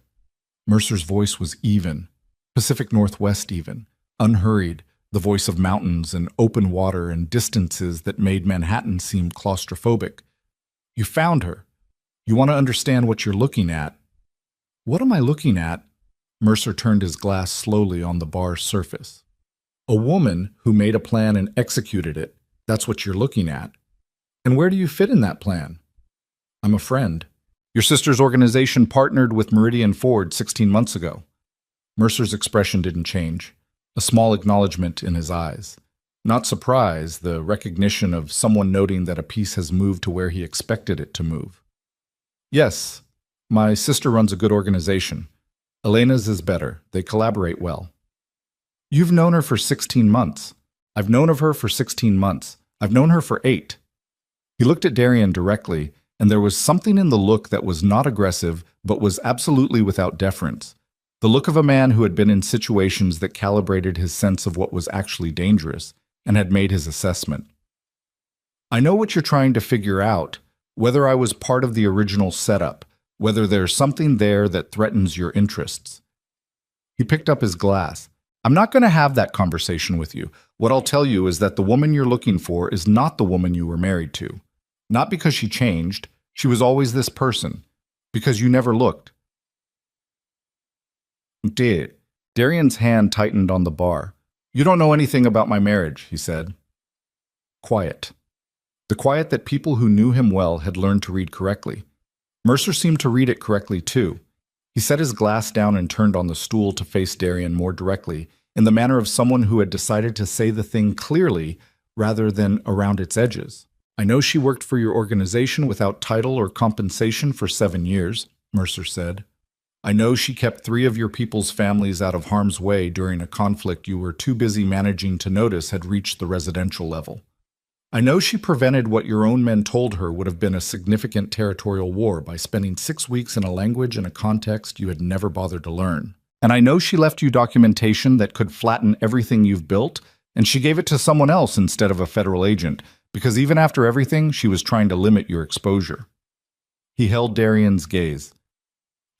Mercer's voice was even, Pacific Northwest even, unhurried, the voice of mountains and open water and distances that made Manhattan seem claustrophobic. You found her. You want to understand what you're looking at. What am I looking at? Mercer turned his glass slowly on the bar's surface. A woman who made a plan and executed it. That's what you're looking at. And where do you fit in that plan? I'm a friend. Your sister's organization partnered with Meridian Forward 16 months ago. Mercer's expression didn't change. A small acknowledgement in his eyes. Not surprise, the recognition of someone noting that a piece has moved to where he expected it to move. Yes, my sister runs a good organization. Elena's is better. They collaborate well. You've known her for 16 months. I've known of her for 16 months. I've known her for 8. He looked at Darian directly, and there was something in the look that was not aggressive, but was absolutely without deference. The look of a man who had been in situations that calibrated his sense of what was actually dangerous, and had made his assessment. I know what you're trying to figure out, whether I was part of the original setup, whether there's something there that threatens your interests. He picked up his glass. I'm not going to have that conversation with you. What I'll tell you is that the woman you're looking for is not the woman you were married to. Not because she changed. She was always this person. Because you never looked. Did. Darian's hand tightened on the bar. You don't know anything about my marriage, he said. Quiet. The quiet that people who knew him well had learned to read correctly. Mercer seemed to read it correctly, too. He set his glass down and turned on the stool to face Darian more directly, in the manner of someone who had decided to say the thing clearly rather than around its edges. I know she worked for your organization without title or compensation for 7 years, Mercer said. I know she kept 3 of your people's families out of harm's way during a conflict you were too busy managing to notice had reached the residential level. I know she prevented what your own men told her would have been a significant territorial war by spending 6 weeks in a language and a context you had never bothered to learn. And I know she left you documentation that could flatten everything you've built, and she gave it to someone else instead of a federal agent, because even after everything, she was trying to limit your exposure. He held Darian's gaze.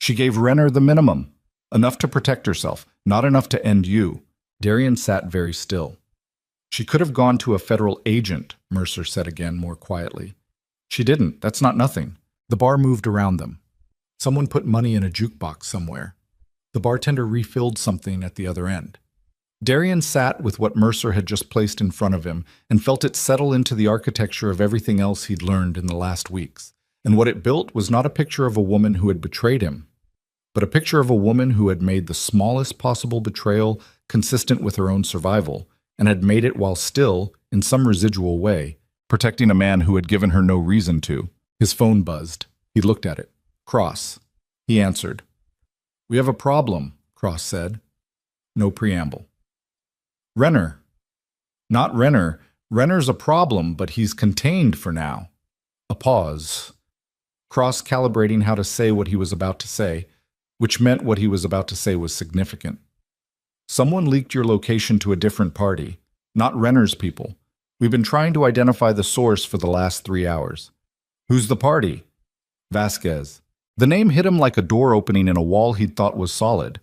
She gave Renner the minimum, enough to protect herself, not enough to end you. Darian sat very still. She could have gone to a federal agent, Mercer said again more quietly. She didn't. That's not nothing. The bar moved around them. Someone put money in a jukebox somewhere. The bartender refilled something at the other end. Darian sat with what Mercer had just placed in front of him and felt it settle into the architecture of everything else he'd learned in the last weeks. And what it built was not a picture of a woman who had betrayed him, but a picture of a woman who had made the smallest possible betrayal consistent with her own survival, and had made it while still, in some residual way, protecting a man who had given her no reason to. His phone buzzed. He looked at it. Cross. He answered. We have a problem, Cross said. No preamble. Renner. Not Renner. Renner's a problem, but he's contained for now. A pause. Cross calibrating how to say what he was about to say, which meant what he was about to say was significant. Someone leaked your location to a different party, not Renner's people. We've been trying to identify the source for the last 3 hours. Who's the party? Vasquez. The name hit him like a door opening in a wall he'd thought was solid.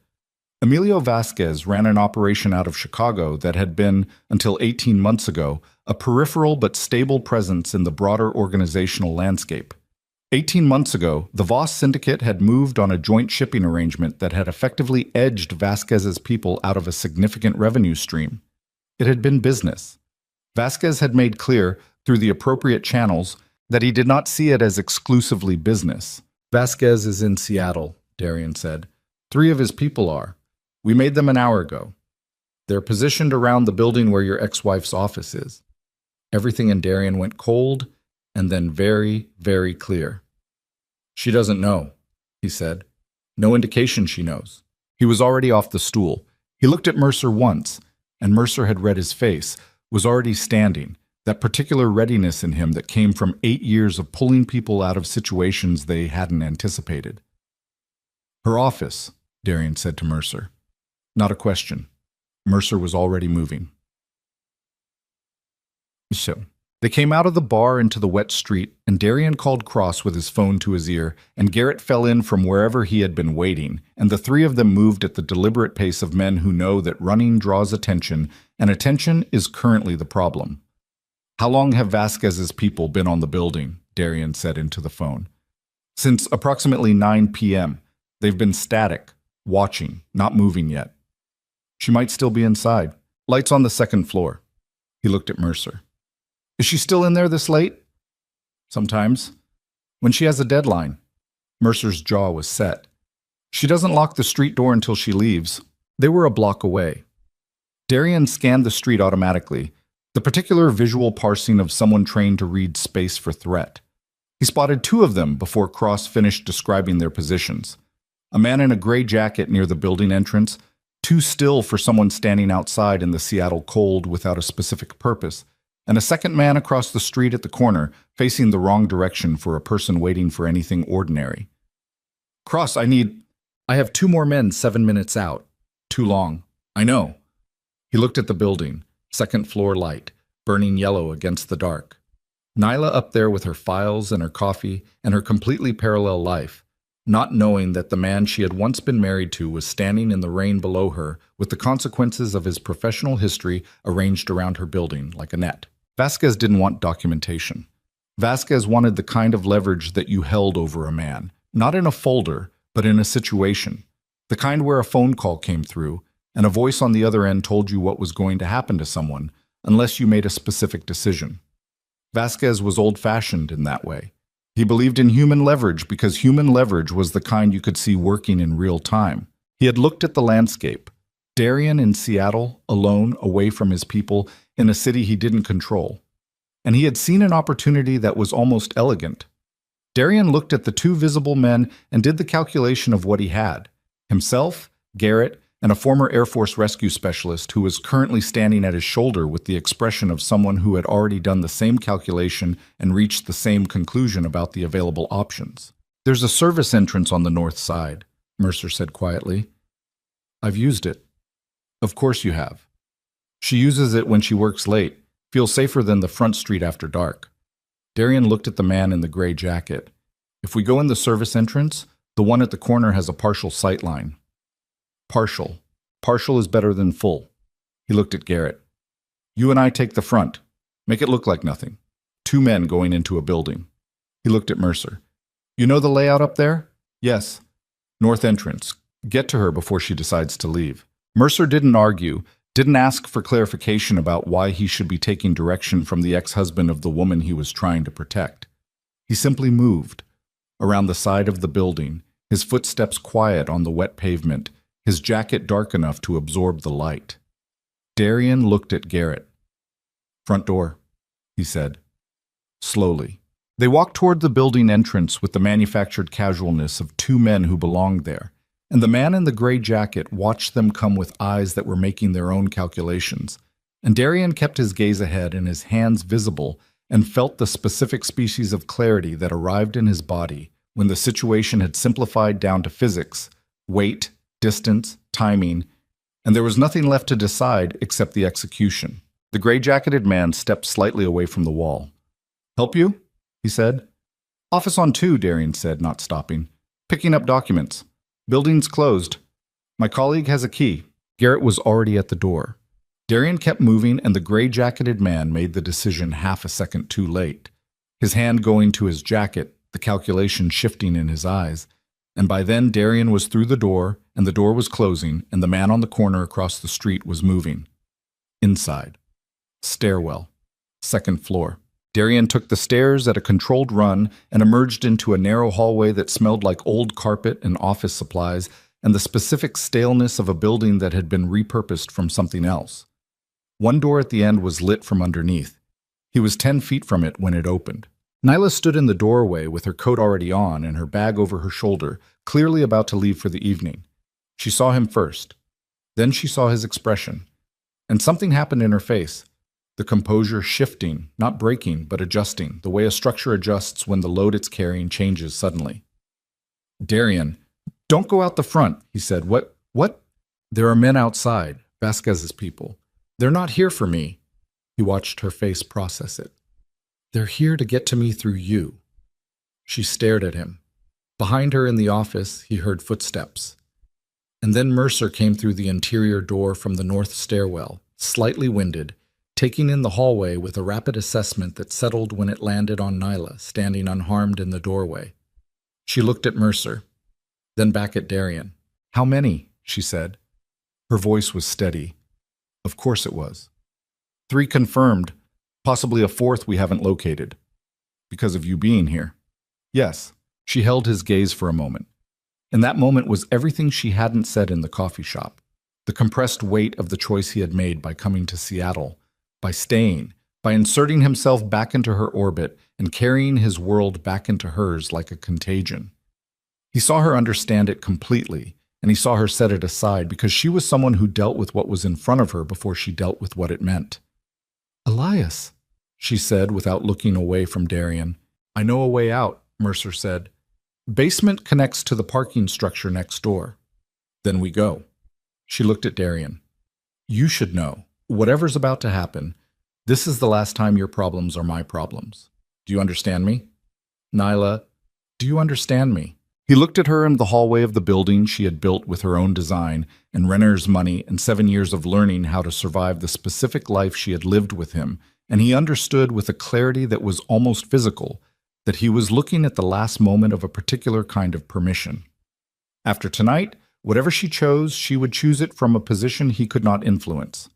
Emilio Vasquez ran an operation out of Chicago that had been, until 18 months ago, a peripheral but stable presence in the broader organizational landscape. 18 months ago, the Voss Syndicate had moved on a joint shipping arrangement that had effectively edged Vasquez's people out of a significant revenue stream. It had been business. Vasquez had made clear, through the appropriate channels, that he did not see it as exclusively business. Vasquez is in Seattle, Darian said. 3 of his people are. We made them an hour ago. They're positioned around the building where your ex-wife's office is. Everything in Darian went cold, and then very, very clear. She doesn't know, he said. No indication she knows. He was already off the stool. He looked at Mercer once, and Mercer had read his face, was already standing, that particular readiness in him that came from 8 years of pulling people out of situations they hadn't anticipated. Her office, Darian said to Mercer. Not a question. Mercer was already moving. So, they came out of the bar into the wet street, and Darian called Cross with his phone to his ear, and Garrett fell in from wherever he had been waiting, and the 3 of them moved at the deliberate pace of men who know that running draws attention, and attention is currently the problem. How long have Vasquez's people been on the building? Darian said into the phone. Since approximately 9 p.m. They've been static, watching, not moving yet. She might still be inside. Lights on the 2nd floor. He looked at Mercer. Is she still in there this late? Sometimes. When she has a deadline. Mercer's jaw was set. She doesn't lock the street door until she leaves. They were a block away. Darian scanned the street automatically, the particular visual parsing of someone trained to read space for threat. He spotted 2 of them before Cross finished describing their positions. A man in a gray jacket near the building entrance, too still for someone standing outside in the Seattle cold without a specific purpose, and a second man across the street at the corner, facing the wrong direction for a person waiting for anything ordinary. Cross, I have 2 more men 7 minutes out. Too long. I know. He looked at the building, 2nd floor light, burning yellow against the dark. Nyla up there with her files and her coffee and her completely parallel life, not knowing that the man she had once been married to was standing in the rain below her with the consequences of his professional history arranged around her building like a net. Vasquez didn't want documentation. Vasquez wanted the kind of leverage that you held over a man, not in a folder, but in a situation. The kind where a phone call came through, and a voice on the other end told you what was going to happen to someone, unless you made a specific decision. Vasquez was old-fashioned in that way. He believed in human leverage because human leverage was the kind you could see working in real time. He had looked at the landscape. Darian in Seattle, alone, away from his people, in a city he didn't control. And he had seen an opportunity that was almost elegant. Darian looked at the two visible men and did the calculation of what he had: himself, Garrett, and a former Air Force rescue specialist who was currently standing at his shoulder with the expression of someone who had already done the same calculation and reached the same conclusion about the available options. "There's a service entrance on the north side," Mercer said quietly. "I've used it." "Of course you have. She uses it when she works late. Feels safer than the front street after dark." Darian looked at the man in the gray jacket. "If we go in the service entrance, the one at the corner has a partial sight line." "Partial. Partial is better than full." He looked at Garrett. "You and I take the front. Make it look like nothing. Two men going into a building." He looked at Mercer. "You know the layout up there?" "Yes." "North entrance. Get to her before she decides to leave." Mercer didn't argue, didn't ask for clarification about why he should be taking direction from the ex-husband of the woman he was trying to protect. He simply moved around the side of the building, his footsteps quiet on the wet pavement, his jacket dark enough to absorb the light. Darian looked at Garrett. "Front door," he said. Slowly. They walked toward the building entrance with the manufactured casualness of two men who belonged there, and the man in the gray jacket watched them come with eyes that were making their own calculations, and Darian kept his gaze ahead and his hands visible and felt the specific species of clarity that arrived in his body when the situation had simplified down to physics, weight, distance, timing, and there was nothing left to decide except the execution. The gray-jacketed man stepped slightly away from the wall. "Help you?" he said. "Office on 2, Darian said, not stopping. "Picking up documents. Building's closed. My colleague has a key." Garrett was already at the door. Darian kept moving, and the gray-jacketed man made the decision half a second too late. His hand going to his jacket, the calculation shifting in his eyes, and by then Darian was through the door, and the door was closing, and the man on the corner across the street was moving. Inside. Stairwell. Second floor. Darian took the stairs at a controlled run and emerged into a narrow hallway that smelled like old carpet and office supplies and the specific staleness of a building that had been repurposed from something else. One door at the end was lit from underneath. He was 10 feet from it when it opened. Nyla stood in the doorway with her coat already on and her bag over her shoulder, clearly about to leave for the evening. She saw him first. Then she saw his expression. And something happened in her face. The composure shifting, not breaking, but adjusting, the way a structure adjusts when the load it's carrying changes suddenly. "Darian, don't go out the front," he said. What? "There are men outside, Vasquez's people. They're not here for me." He watched her face process it. "They're here to get to me through you." She stared at him. Behind her in the office, he heard footsteps. And then Mercer came through the interior door from the north stairwell, slightly winded, taking in the hallway with a rapid assessment that settled when it landed on Nyla, standing unharmed in the doorway. She looked at Mercer, then back at Darian. "How many?" she said. Her voice was steady. "Of course it was. 3 confirmed, possibly a 4th we haven't located. Because of you being here." "Yes." She held his gaze for a moment. And that moment was everything she hadn't said in the coffee shop. The compressed weight of the choice he had made by coming to Seattle, by staying, by inserting himself back into her orbit and carrying his world back into hers like a contagion. He saw her understand it completely, and he saw her set it aside because she was someone who dealt with what was in front of her before she dealt with what it meant. "Elias," she said without looking away from Darian. "I know a way out," Mercer said. "Basement connects to the parking structure next door. Then we go." She looked at Darian. "You should know. Whatever's about to happen, this is the last time your problems are my problems. Do you understand me? Nyla, do you understand me?" He looked at her in the hallway of the building she had built with her own design and Renner's money and 7 years of learning how to survive the specific life she had lived with him, and he understood with a clarity that was almost physical that he was looking at the last moment of a particular kind of permission. After tonight, Whatever she chose, she would choose it from a position he could not influence.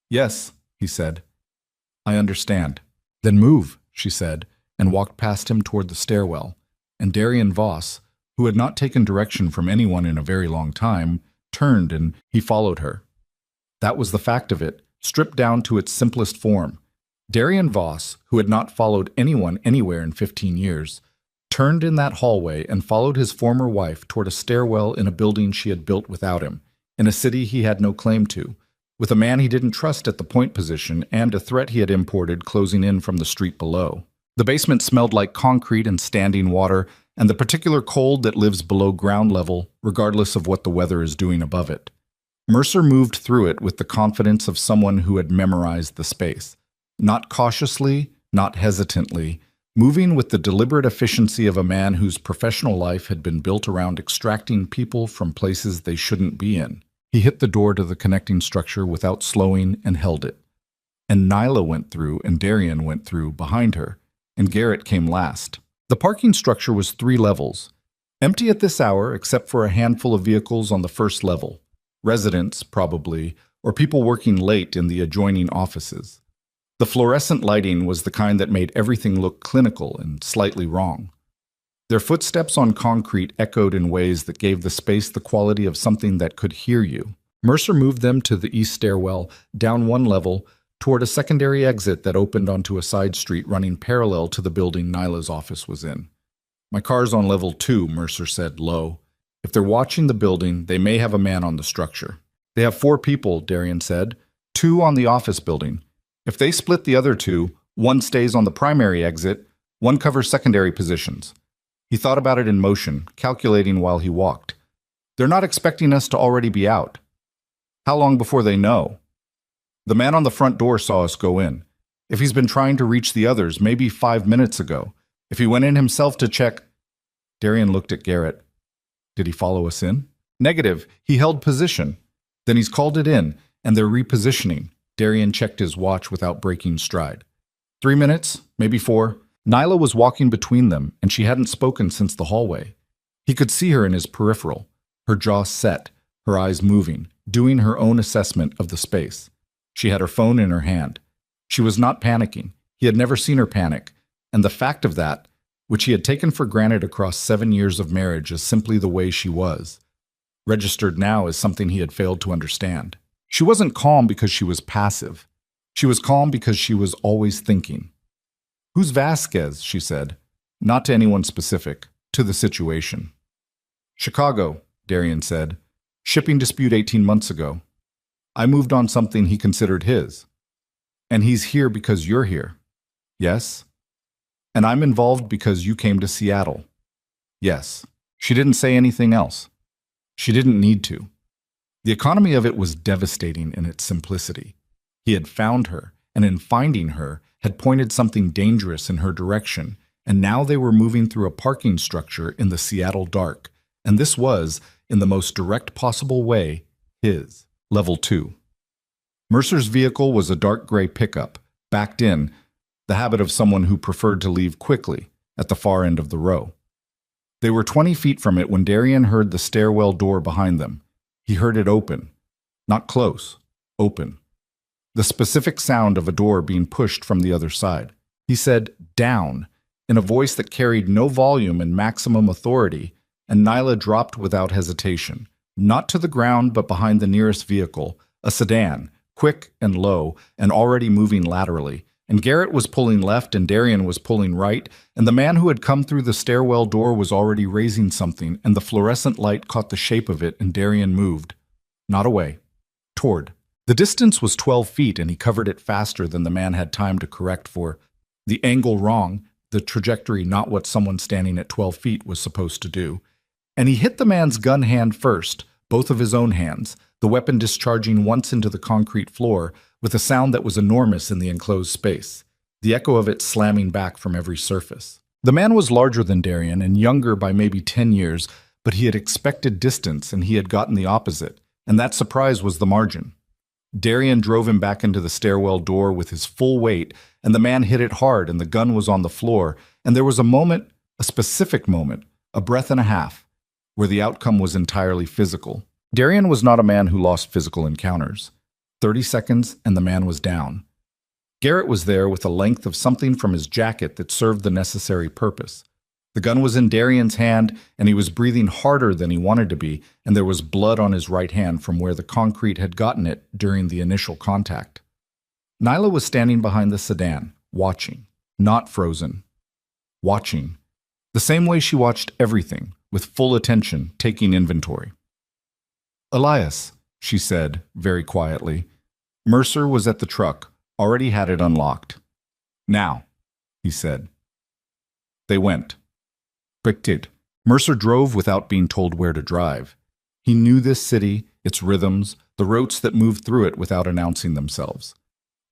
"Yes," he said. "I understand." "Then move," she said, and walked past him toward the stairwell, and Darian Voss, who had not taken direction from anyone in a very long time, turned and he followed her. That was the fact of it, stripped down to its simplest form. Darian Voss, who had not followed anyone anywhere in 15 years, turned in that hallway and followed his former wife toward a stairwell in a building she had built without him, in a city he had no claim to, with a man he didn't trust at the point position and a threat he had imported closing in from the street below. The basement smelled like concrete and standing water, and the particular cold that lives below ground level, regardless of what the weather is doing above it. Mercer moved through it with the confidence of someone who had memorized the space. Not cautiously, not hesitantly, moving with the deliberate efficiency of a man whose professional life had been built around extracting people from places they shouldn't be in. He hit the door to the connecting structure without slowing and held it. And Nyla went through and Darian went through behind her, and Garrett came last. The parking structure was 3 levels, empty at this hour except for a handful of vehicles on the first level, residents, probably, or people working late in the adjoining offices. The fluorescent lighting was the kind that made everything look clinical and slightly wrong. Their footsteps on concrete echoed in ways that gave the space the quality of something that could hear you. Mercer moved them to the east stairwell, down 1 level, toward a secondary exit that opened onto a side street running parallel to the building Nyla's office was in. "My car's on level 2, Mercer said, low. "If they're watching the building, they may have a man on the structure." "They have 4 people," Darian said. 2 on the office building. If they split the other 2, 1 stays on the primary exit, 1 covers secondary positions." He thought about it in motion, calculating while he walked. "They're not expecting us to already be out." "How long before they know?" "The man on the front door saw us go in. If he's been trying to reach the others, maybe 5 minutes ago. If he went in himself to check—" Darian looked at Garrett. "Did he follow us in?" "Negative. He held position. Then he's called it in, and they're repositioning." Darian checked his watch without breaking stride. 3 minutes, maybe 4. Nyla was walking between them, and she hadn't spoken since the hallway. He could see her in his peripheral, her jaw set, her eyes moving, doing her own assessment of the space. She had her phone in her hand. She was not panicking. He had never seen her panic, and the fact of that, which he had taken for granted across 7 years of marriage as simply the way she was, registered now as something he had failed to understand. She wasn't calm because she was passive. She was calm because she was always thinking. "Who's Vasquez?" she said. Not to anyone specific, to the situation. "Chicago," Darian said. "Shipping dispute 18 months ago. I moved on something he considered his. And he's here because you're here." "Yes." "And I'm involved because you came to Seattle." "Yes." She didn't say anything else. She didn't need to. The economy of it was devastating in its simplicity. He had found her, and in finding her, had pointed something dangerous in her direction, and now they were moving through a parking structure in the Seattle dark, and this was, in the most direct possible way, his. Level 2. Mercer's vehicle was a dark gray pickup, backed in, the habit of someone who preferred to leave quickly, at the far end of the row. They were 20 feet from it when Darian heard the stairwell door behind them. He heard it open. Not close. Open. The specific sound of a door being pushed from the other side. He said, "Down," in a voice that carried no volume and maximum authority, and Nyla dropped without hesitation. Not to the ground, but behind the nearest vehicle, a sedan, quick and low, and already moving laterally. And Garrett was pulling left and Darian was pulling right, and the man who had come through the stairwell door was already raising something, and the fluorescent light caught the shape of it, and Darian moved. Not away. Toward. The distance was 12 feet, and he covered it faster than the man had time to correct for. The angle wrong, the trajectory not what someone standing at 12 feet was supposed to do. And he hit the man's gun hand first, both of his own hands, the weapon discharging once into the concrete floor, with a sound that was enormous in the enclosed space, the echo of it slamming back from every surface. The man was larger than Darian and younger by maybe 10 years, but he had expected distance and he had gotten the opposite, and that surprise was the margin. Darian drove him back into the stairwell door with his full weight, and the man hit it hard and the gun was on the floor, and there was a moment, a specific moment, a breath and a half. where the outcome was entirely physical. Darian was not a man who lost physical encounters. 30 seconds and the man was down. Garrett was there with a length of something from his jacket that served the necessary purpose. The gun was in Darian's hand, and he was breathing harder than he wanted to be, and there was blood on his right hand from where the concrete had gotten it during the initial contact. Nyla was standing behind the sedan, watching, not frozen. Watching. The same way she watched everything, with full attention, taking inventory. "Elias," she said, very quietly. Mercer was at the truck, already had it unlocked. "Now," he said. They went. Did. Mercer drove without being told where to drive. He knew this city, its rhythms, the routes that moved through it without announcing themselves.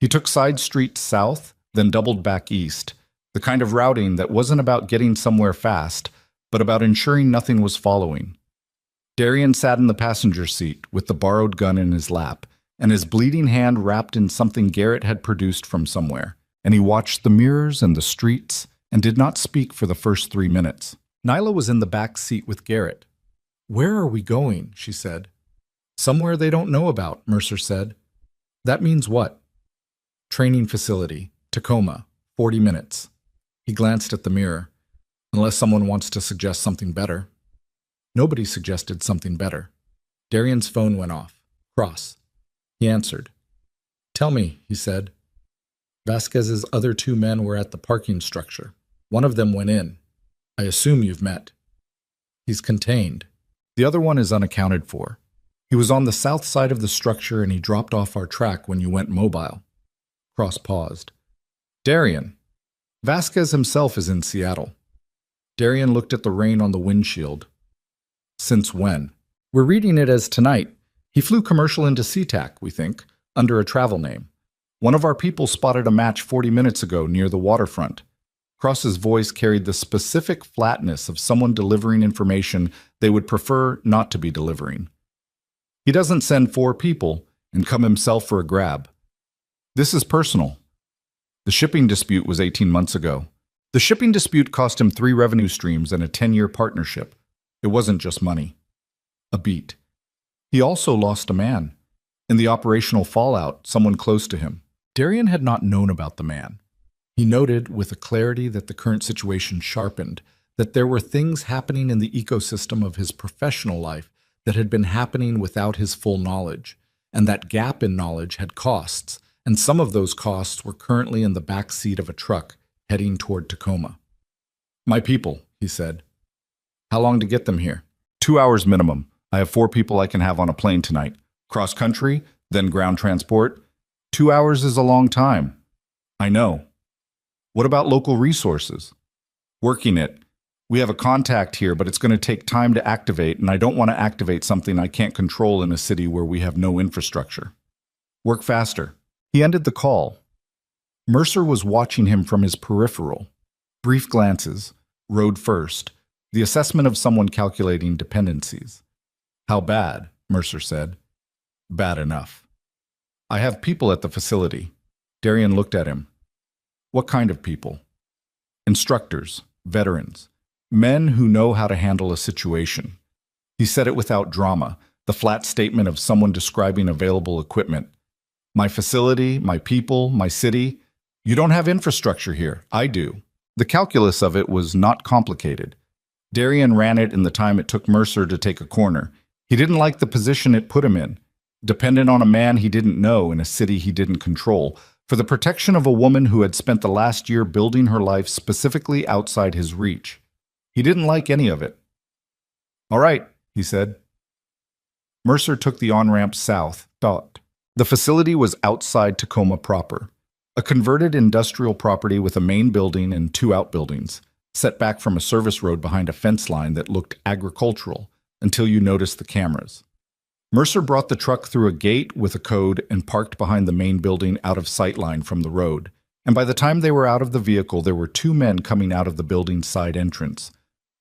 He took side streets south, then doubled back east, the kind of routing that wasn't about getting somewhere fast, but about ensuring nothing was following. Darian sat in the passenger seat with the borrowed gun in his lap, and his bleeding hand wrapped in something Garrett had produced from somewhere, and he watched the mirrors and the streets and did not speak for the first 3 minutes. Nyla was in the back seat with Garrett. "Where are we going?" she said. "Somewhere they don't know about," Mercer said. "That means what?" "Training facility, Tacoma, 40 minutes. He glanced at the mirror. "Unless someone wants to suggest something better." Nobody suggested something better. Darian's phone went off. "Cross." He answered. "Tell me," he said. "Vasquez's other 2 men were at the parking structure. One of them went in. I assume you've met. He's contained. The other one is unaccounted for. He was on the south side of the structure and he dropped off our track when you went mobile." Cross paused. "Darian, Vasquez himself is in Seattle." Darian looked at the rain on the windshield. "Since when?" "We're reading it as tonight. He flew commercial into SeaTac, we think, under a travel name. One of our people spotted a match 40 minutes ago near the waterfront." Cross's voice carried the specific flatness of someone delivering information they would prefer not to be delivering. "He doesn't send 4 people and come himself for a grab. This is personal. The shipping dispute was 18 months ago. The shipping dispute cost him 3 revenue streams and a 10-year partnership. It wasn't just money." A beat. "He also lost a man. In the operational fallout, someone close to him." Darian had not known about the man. He noted, with a clarity that the current situation sharpened, that there were things happening in the ecosystem of his professional life that had been happening without his full knowledge, and that gap in knowledge had costs, and some of those costs were currently in the back seat of a truck heading toward Tacoma. "My people," he said. "How long to get them here?" 2 hours minimum. I have 4 people I can have on a plane tonight. Cross country, then ground transport. 2 hours is a long time." "I know." "What about local resources?" "Working it. We have a contact here, but it's going to take time to activate, and I don't want to activate something I can't control in a city where we have no infrastructure." "Work faster." He ended the call. Mercer was watching him from his peripheral. Brief glances. Road first. The assessment of someone calculating dependencies. "How bad?" Mercer said. "Bad enough." "I have people at the facility." Darian looked at him. "What kind of people?" "Instructors, veterans, men who know how to handle a situation." He said it without drama, the flat statement of someone describing available equipment. "My facility, my people, my city. You don't have infrastructure here. I do." The calculus of it was not complicated. Darian ran it in the time it took Mercer to take a corner. He didn't like the position it put him in, dependent on a man he didn't know in a city he didn't control, for the protection of a woman who had spent the last year building her life specifically outside his reach. He didn't like any of it. "All right," he said. Mercer took the on-ramp south. The facility was outside Tacoma proper, a converted industrial property with a main building and 2 outbuildings, set back from a service road behind a fence line that looked agricultural until you noticed the cameras. Mercer brought the truck through a gate with a code and parked behind the main building out of sight line from the road. And by the time they were out of the vehicle, there were 2 men coming out of the building's side entrance,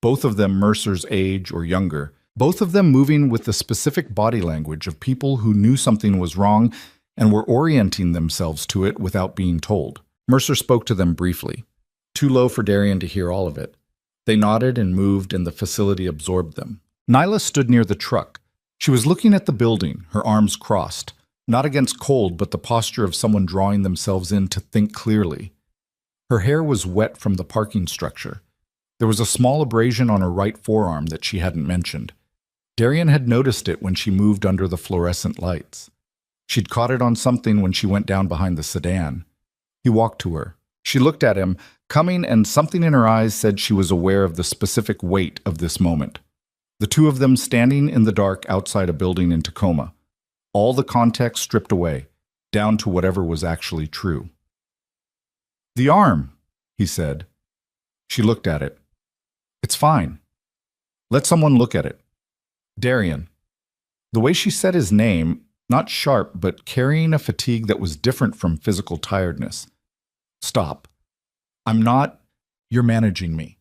both of them Mercer's age or younger, both of them moving with the specific body language of people who knew something was wrong and were orienting themselves to it without being told. Mercer spoke to them briefly, too low for Darian to hear all of it. They nodded and moved, and the facility absorbed them. Nyla stood near the truck. She was looking at the building, her arms crossed, not against cold, but the posture of someone drawing themselves in to think clearly. Her hair was wet from the parking structure. There was a small abrasion on her right forearm that she hadn't mentioned. Darian had noticed it when she moved under the fluorescent lights. She'd caught it on something when she went down behind the sedan. He walked to her. She looked at him, coming, and something in her eyes said she was aware of the specific weight of this moment. The two of them standing in the dark outside a building in Tacoma. All the context stripped away, down to whatever was actually true. "The arm," he said. She looked at it. "It's fine. Let someone look at it." Darian. The way she said his name, not sharp, but carrying a fatigue that was different from physical tiredness. "Stop. I'm not. You're managing me.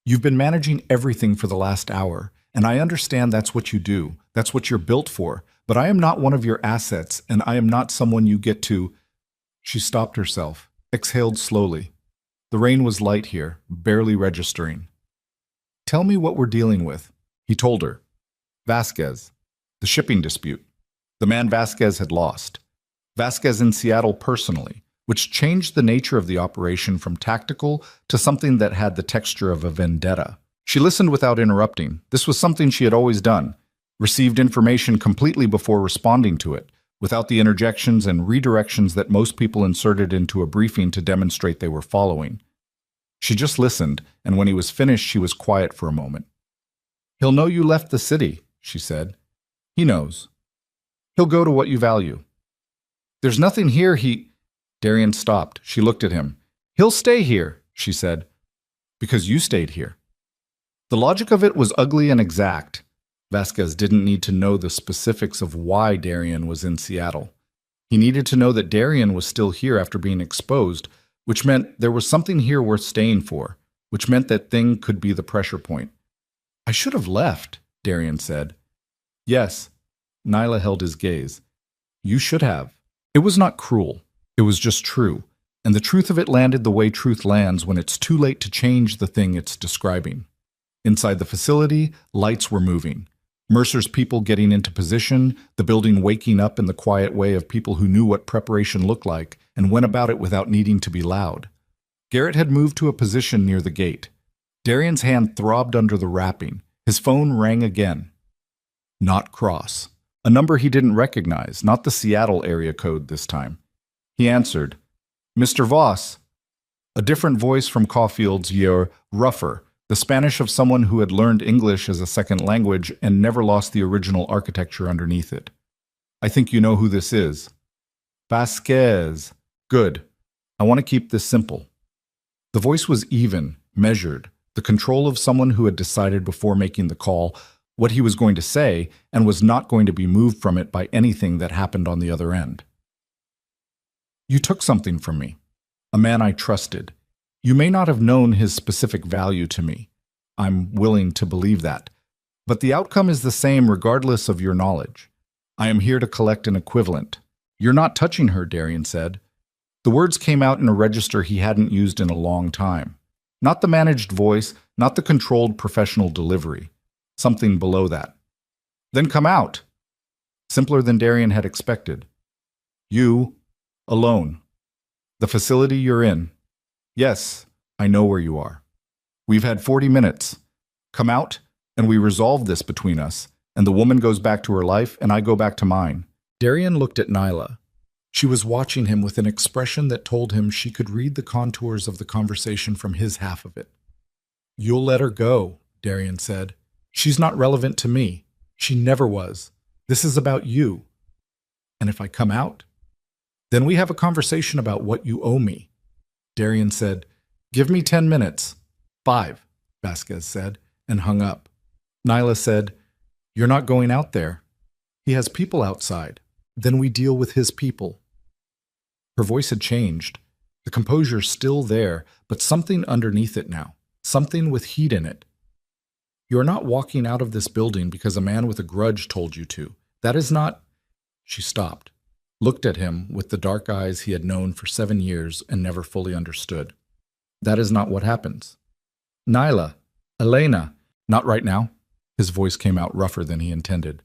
You've been managing everything for the last hour, and I understand that's what you do. That's what you're built for. But I am not one of your assets, and I am not someone you get to." She stopped herself, exhaled slowly. The rain was light here, barely registering. "Tell me what we're dealing with," he told her. Vasquez. The shipping dispute. The man Vasquez had lost. Vasquez in Seattle personally, which changed the nature of the operation from tactical to something that had the texture of a vendetta. She listened without interrupting. This was something she had always done. Received information completely before responding to it, without the interjections and redirections that most people inserted into a briefing to demonstrate they were following. She just listened, and when he was finished, she was quiet for a moment. "He'll know you left the city," she said. "He knows. He'll go to what you value." "There's nothing here Darian stopped. She looked at him. "He'll stay here," she said. "Because you stayed here." The logic of it was ugly and exact. Vasquez didn't need to know the specifics of why Darian was in Seattle. He needed to know that Darian was still here after being exposed, which meant there was something here worth staying for, which meant that thing could be the pressure point. "I should have left," Darian said. "Yes." Nyla held his gaze. "You should have." It was not cruel. It was just true. And the truth of it landed the way truth lands when it's too late to change the thing it's describing. Inside the facility, lights were moving. Mercer's people getting into position, the building waking up in the quiet way of people who knew what preparation looked like and went about it without needing to be loud. Garrett had moved to a position near the gate. Darian's hand throbbed under the wrapping. His phone rang again. Not Cross. A number he didn't recognize, not the Seattle area code this time. He answered. "Mr. Voss." A different voice from Caulfield's year, rougher, the Spanish of someone who had learned English as a second language and never lost the original architecture underneath it. "I think you know who this is." "Vasquez." "Good. I want to keep this simple." The voice was even, measured, the control of someone who had decided before making the call what he was going to say and was not going to be moved from it by anything that happened on the other end. "You took something from me. A man I trusted. You may not have known his specific value to me. I'm willing to believe that. But the outcome is the same regardless of your knowledge. I am here to collect an equivalent." "You're not touching her," Darian said. The words came out in a register he hadn't used in a long time. Not the managed voice, not the controlled professional delivery. Something below that. "Then come out." Simpler than Darian had expected. "You, alone. The facility you're in. Yes, I know where you are. We've had 40 minutes. Come out, and we resolve this between us, and the woman goes back to her life, and I go back to mine." Darian looked at Nyla. She was watching him with an expression that told him she could read the contours of the conversation from his half of it. "You'll let her go," Darian said. "She's not relevant to me. She never was. This is about you. And if I come out, then we have a conversation about what you owe me." Darian said, "Give me 10 minutes. 5, Vasquez said, and hung up. Nyla said, "You're not going out there. He has people outside. Then we deal with his people." Her voice had changed. The composure still there, but something underneath it now. Something with heat in it. "You're not walking out of this building because a man with a grudge told you to. That is not—" She stopped, looked at him with the dark eyes he had known for 7 years and never fully understood. "That is not what happens." "Nyla, Elena, not right now. His voice came out rougher than he intended.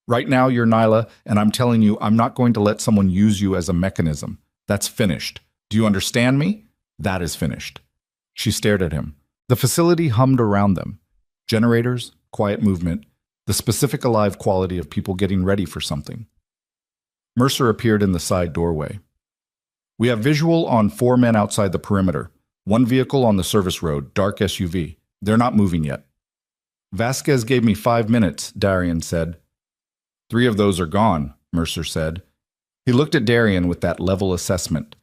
Right now, you're Nyla, and I'm telling you, I'm not going to let someone use you as a mechanism. That's finished. Do you understand me? That is finished. She stared at him. The facility hummed around them. Generators, quiet movement, the specific alive quality of people getting ready for something. Mercer appeared in the side doorway. We have visual on 4 men outside the perimeter. 1 vehicle on the service road, dark SUV. They're not moving yet. Vasquez gave me 5 minutes, Darian said. 3 of those are gone, Mercer said. He looked at Darian with that level assessment.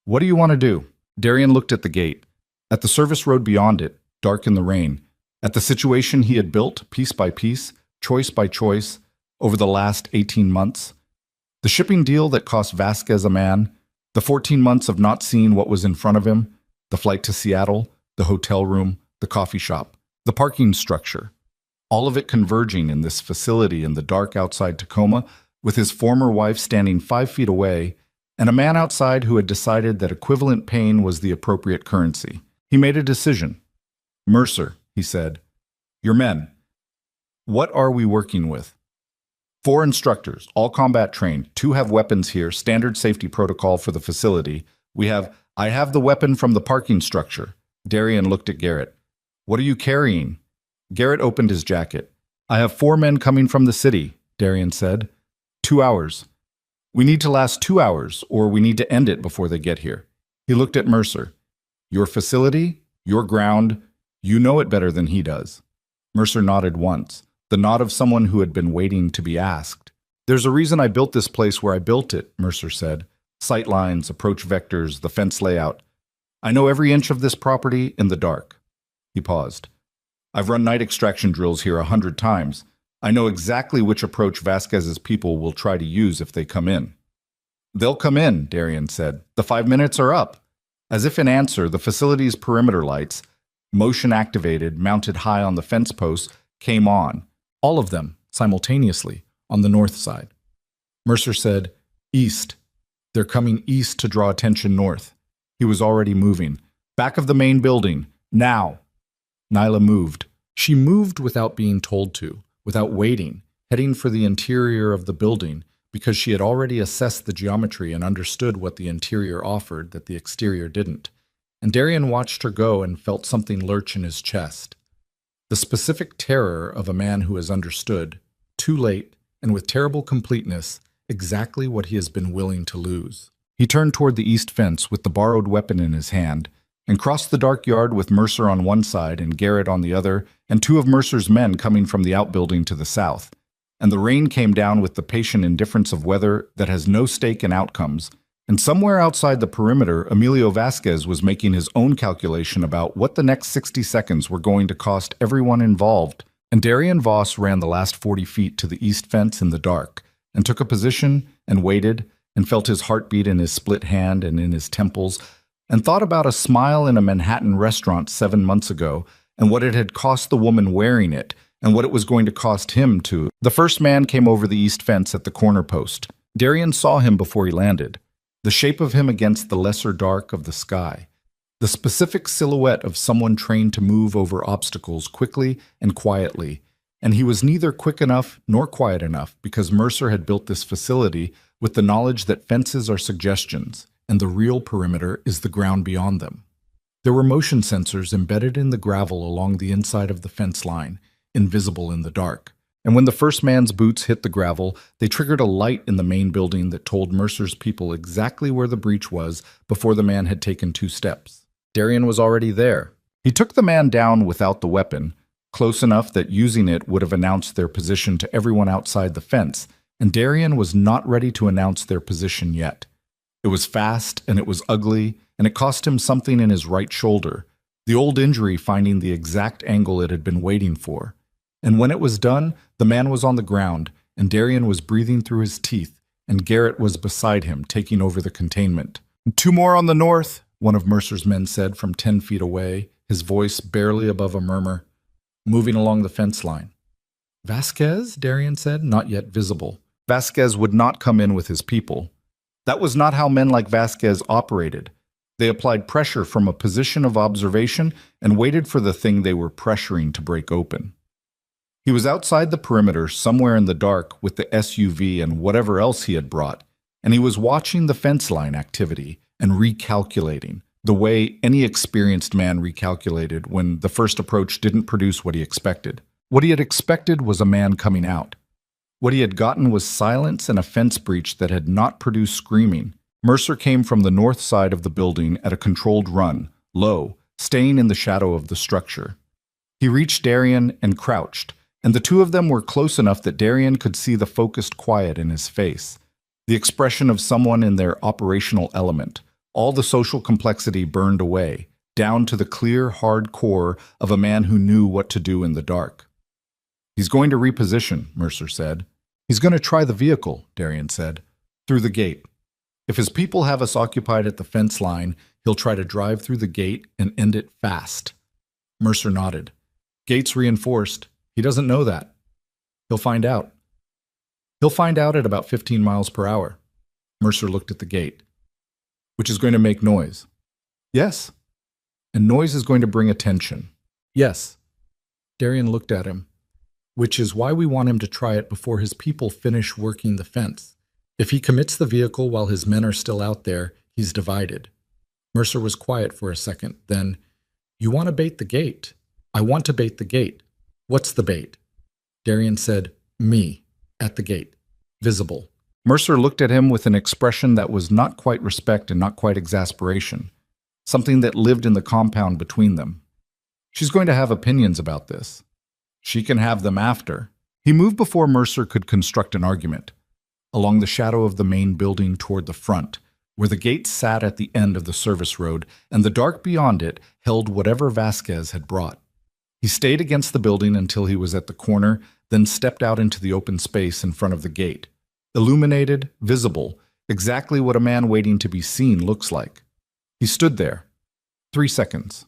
What do you want to do? Darian looked at the gate, at the service road beyond it, dark in the rain, at the situation he had built, piece by piece, choice by choice, over the last 18 months. The shipping deal that cost Vasquez a man, the 14 months of not seeing what was in front of him, the flight to Seattle, the hotel room, the coffee shop, the parking structure, all of it converging in this facility in the dark outside Tacoma, with his former wife standing 5 feet away, and a man outside who had decided that equivalent pain was the appropriate currency. He made a decision. Mercer, he said, your men. What are we working with? 4 instructors, all combat trained. 2 have weapons here, standard safety protocol for the facility. I have the weapon from the parking structure. Darian looked at Garrett. What are you carrying? Garrett opened his jacket. I have 4 men coming from the city, Darian said. 2 hours. We need to last 2 hours, or we need to end it before they get here. He looked at Mercer. Your facility, your ground, you know it better than he does. Mercer nodded once, the nod of someone who had been waiting to be asked. There's a reason I built this place where I built it, Mercer said. Sight lines, approach vectors, the fence layout. I know every inch of this property in the dark. He paused. I've run night extraction drills here 100 times. I know exactly which approach Vasquez's people will try to use if they come in. They'll come in, Darian said. The 5 minutes are up. As if in answer, the facility's perimeter lights, motion activated, mounted high on the fence posts, came on. All of them, simultaneously, on the north side. Mercer said, East. They're coming east to draw attention north. He was already moving. Back of the main building. Now. Nyla moved. She moved without being told to, without waiting, heading for the interior of the building, because she had already assessed the geometry and understood what the interior offered that the exterior didn't. And Darian watched her go and felt something lurch in his chest. The specific terror of a man who has understood, too late, and with terrible completeness, exactly what he has been willing to lose. He turned toward the east fence with the borrowed weapon in his hand, and crossed the dark yard with Mercer on one side and Garrett on the other, and 2 of Mercer's men coming from the outbuilding to the south. And the rain came down with the patient indifference of weather that has no stake in outcomes. And somewhere outside the perimeter, Emilio Vasquez was making his own calculation about what the next 60 seconds were going to cost everyone involved. And Darian Voss ran the last 40 feet to the east fence in the dark, and took a position, and waited, and felt his heartbeat in his split hand and in his temples, and thought about a smile in a Manhattan restaurant 7 months ago, and what it had cost the woman wearing it, and what it was going to cost him to. The first man came over the east fence at the corner post. Darian saw him before he landed. The shape of him against the lesser dark of the sky. The specific silhouette of someone trained to move over obstacles quickly and quietly. And he was neither quick enough nor quiet enough because Mercer had built this facility with the knowledge that fences are suggestions, and the real perimeter is the ground beyond them. There were motion sensors embedded in the gravel along the inside of the fence line, invisible in the dark. And when the first man's boots hit the gravel, they triggered a light in the main building that told Mercer's people exactly where the breach was before the man had taken 2 steps. Darian was already there. He took the man down without the weapon, close enough that using it would have announced their position to everyone outside the fence, and Darian was not ready to announce their position yet. It was fast, and it was ugly, and it cost him something in his right shoulder, the old injury finding the exact angle it had been waiting for. And when it was done, the man was on the ground, and Darian was breathing through his teeth, and Garrett was beside him, taking over the containment. 2 more on the north, one of Mercer's men said from 10 feet away, his voice barely above a murmur, moving along the fence line. Vasquez, Darian said, not yet visible. Vasquez would not come in with his people. That was not how men like Vasquez operated. They applied pressure from a position of observation and waited for the thing they were pressuring to break open. He was outside the perimeter, somewhere in the dark, with the SUV and whatever else he had brought, and he was watching the fence line activity and recalculating, the way any experienced man recalculated when the first approach didn't produce what he expected. What he had expected was a man coming out. What he had gotten was silence and a fence breach that had not produced screaming. Mercer came from the north side of the building at a controlled run, low, staying in the shadow of the structure. He reached Darian and crouched, and the two of them were close enough that Darian could see the focused quiet in his face, the expression of someone in their operational element. All the social complexity burned away, down to the clear, hard core of a man who knew what to do in the dark. "He's going to reposition," Mercer said. "He's going to try the vehicle," Darian said, "through the gate. If his people have us occupied at the fence line, he'll try to drive through the gate and end it fast." Mercer nodded. "Gate's reinforced. He doesn't know that. He'll find out. He'll find out at about 15 miles per hour." Mercer looked at the gate. "Which is going to make noise." "Yes. And noise is going to bring attention." "Yes." Darian looked at him. "Which is why we want him to try it before his people finish working the fence. If he commits the vehicle while his men are still out there, he's divided." Mercer was quiet for a second. Then, "You want to bait the gate?" "I want to bait the gate." "What's the bait?" Darian said, "Me, at the gate, visible." Mercer looked at him with an expression that was not quite respect and not quite exasperation, something that lived in the compound between them. "She's going to have opinions about this. She can have them after." He moved before Mercer could construct an argument, along the shadow of the main building toward the front, where the gate sat at the end of the service road, and the dark beyond it held whatever Vasquez had brought. He stayed against the building until he was at the corner, then stepped out into the open space in front of the gate. Illuminated, visible, exactly what a man waiting to be seen looks like. He stood there. 3 seconds.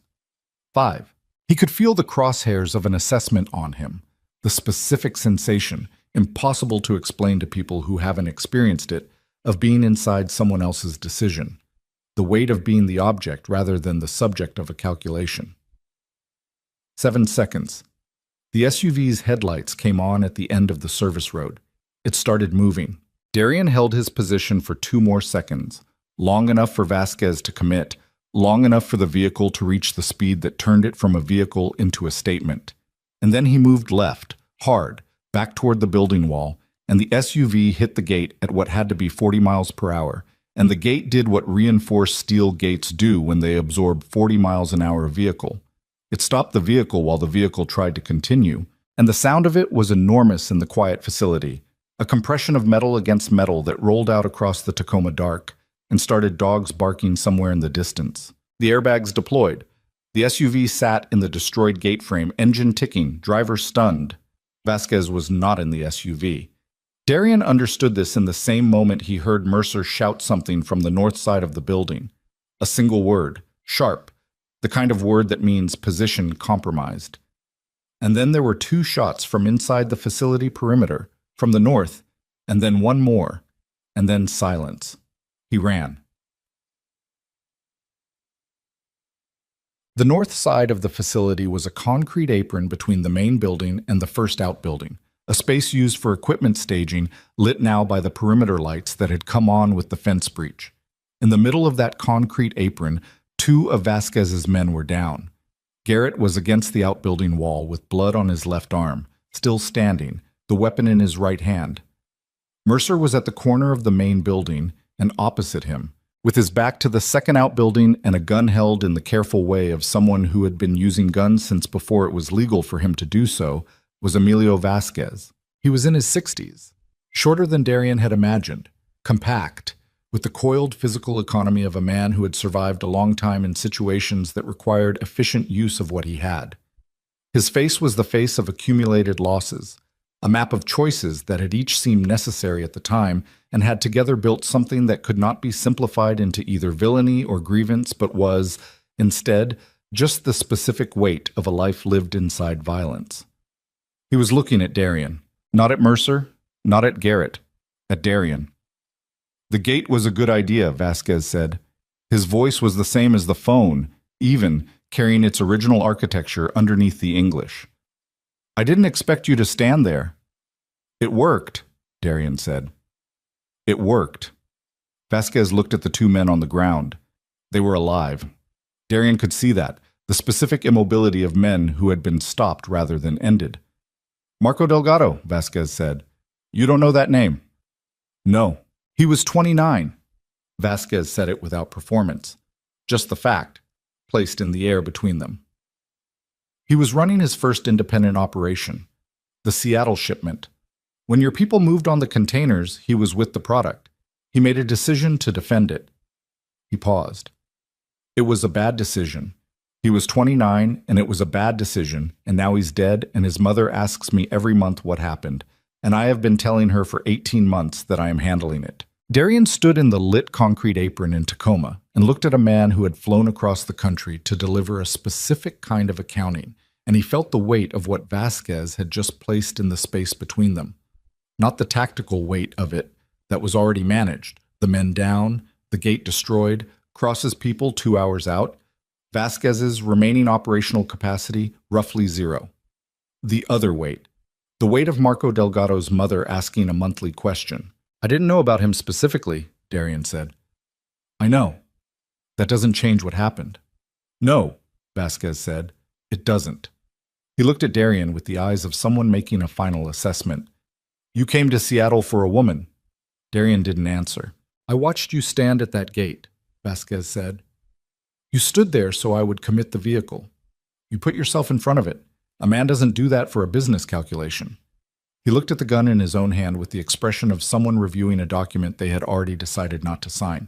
5. He could feel the crosshairs of an assessment on him, the specific sensation, impossible to explain to people who haven't experienced it, of being inside someone else's decision, the weight of being the object rather than the subject of a calculation. 7 seconds. The SUV's headlights came on at the end of the service road. It started moving. Darian held his position for 2 more seconds, long enough for Vasquez to commit, long enough for the vehicle to reach the speed that turned it from a vehicle into a statement. And then he moved left, hard, back toward the building wall, and the SUV hit the gate at what had to be 40 miles per hour, and the gate did what reinforced steel gates do when they absorb 40 miles an hour vehicle. It stopped the vehicle while the vehicle tried to continue, and the sound of it was enormous in the quiet facility, a compression of metal against metal that rolled out across the Tacoma dark and started dogs barking somewhere in the distance. The airbags deployed. The SUV sat in the destroyed gate frame, engine ticking, driver stunned. Vasquez was not in the SUV. Darian understood this in the same moment he heard Mercer shout something from the north side of the building. A single word, sharp, the kind of word that means position compromised. And then there were 2 shots from inside the facility perimeter, from the north, and then one more, and then silence. He ran. The north side of the facility was a concrete apron between the main building and the first outbuilding, a space used for equipment staging, lit now by the perimeter lights that had come on with the fence breach. In the middle of that concrete apron, 2 of Vasquez's men were down. Garrett was against the outbuilding wall with blood on his left arm, still standing, the weapon in his right hand. Mercer was at the corner of the main building and opposite him, with his back to the second outbuilding and a gun held in the careful way of someone who had been using guns since before it was legal for him to do so, was Emilio Vasquez. He was in his 60s, shorter than Darian had imagined, compact, with the coiled physical economy of a man who had survived a long time in situations that required efficient use of what he had. His face was the face of accumulated losses, a map of choices that had each seemed necessary at the time and had together built something that could not be simplified into either villainy or grievance but was, instead, just the specific weight of a life lived inside violence. He was looking at Darian, not at Mercer, not at Garrett, at Darian. "The gate was a good idea," Vasquez said. His voice was the same as the phone, even, carrying its original architecture underneath the English. I didn't expect you to stand there. It worked, Darian said. It worked. Vasquez looked at the two men on the ground. They were alive. Darian could see that, the specific immobility of men who had been stopped rather than ended. Marco Delgado, Vasquez said. You don't know that name? No. He was 29. Vasquez said it without performance. Just the fact, placed in the air between them. He was running his first independent operation, the Seattle shipment. When your people moved on the containers, he was with the product. He made a decision to defend it. He paused. It was a bad decision. He was 29, and it was a bad decision, and now he's dead, and his mother asks me every month what happened, and I have been telling her for 18 months that I am handling it. Darian stood in the lit concrete apron in Tacoma and looked at a man who had flown across the country to deliver a specific kind of accounting, and he felt the weight of what Vasquez had just placed in the space between them. Not the tactical weight of it that was already managed, the men down, the gate destroyed, crosses people 2 hours out, Vasquez's remaining operational capacity roughly zero. The other weight, the weight of Marco Delgado's mother asking a monthly question. I didn't know about him specifically, Darian said. I know. That doesn't change what happened. No, Vasquez said. It doesn't. He looked at Darian with the eyes of someone making a final assessment. You came to Seattle for a woman. Darian didn't answer. I watched you stand at that gate, Vasquez said. You stood there so I would commit the vehicle. You put yourself in front of it. A man doesn't do that for a business calculation. He looked at the gun in his own hand with the expression of someone reviewing a document they had already decided not to sign.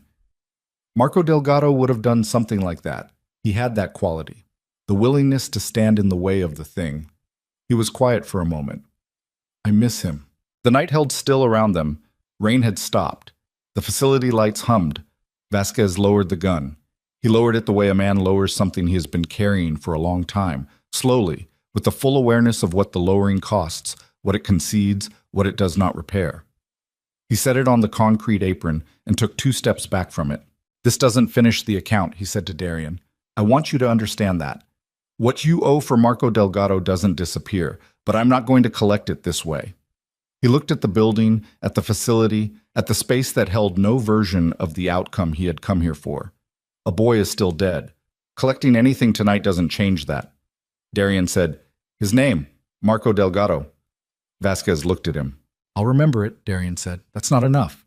Marco Delgado would have done something like that. He had that quality, the willingness to stand in the way of the thing. He was quiet for a moment. I miss him. The night held still around them. Rain had stopped. The facility lights hummed. Vasquez lowered the gun. He lowered it the way a man lowers something he has been carrying for a long time, slowly, with the full awareness of what the lowering costs, what it concedes, what it does not repair. He set it on the concrete apron and took 2 steps back from it. This doesn't finish the account, he said to Darian. I want you to understand that. What you owe for Marco Delgado doesn't disappear, but I'm not going to collect it this way. He looked at the building, at the facility, at the space that held no version of the outcome he had come here for. A boy is still dead. Collecting anything tonight doesn't change that. Darian said, His name, Marco Delgado. Vasquez looked at him. I'll remember it, Darian said. That's not enough.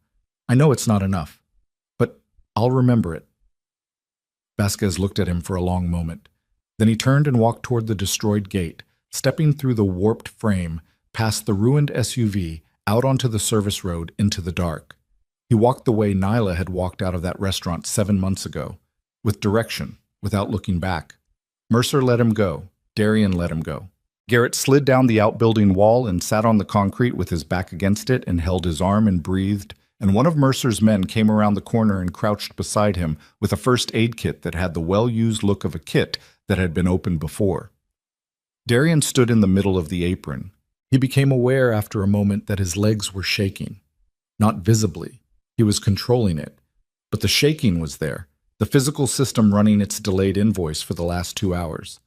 I know it's not enough, but I'll remember it. Vasquez looked at him for a long moment. Then he turned and walked toward the destroyed gate, stepping through the warped frame, past the ruined SUV, out onto the service road into the dark. He walked the way Nyla had walked out of that restaurant 7 months ago, with direction, without looking back. Mercer let him go. Darian let him go. Garrett slid down the outbuilding wall and sat on the concrete with his back against it and held his arm and breathed, and one of Mercer's men came around the corner and crouched beside him with a first aid kit that had the well-used look of a kit that had been opened before. Darian stood in the middle of the apron. He became aware after a moment that his legs were shaking. Not visibly. He was controlling it. But the shaking was there, the physical system running its delayed invoice for the last 2 hours.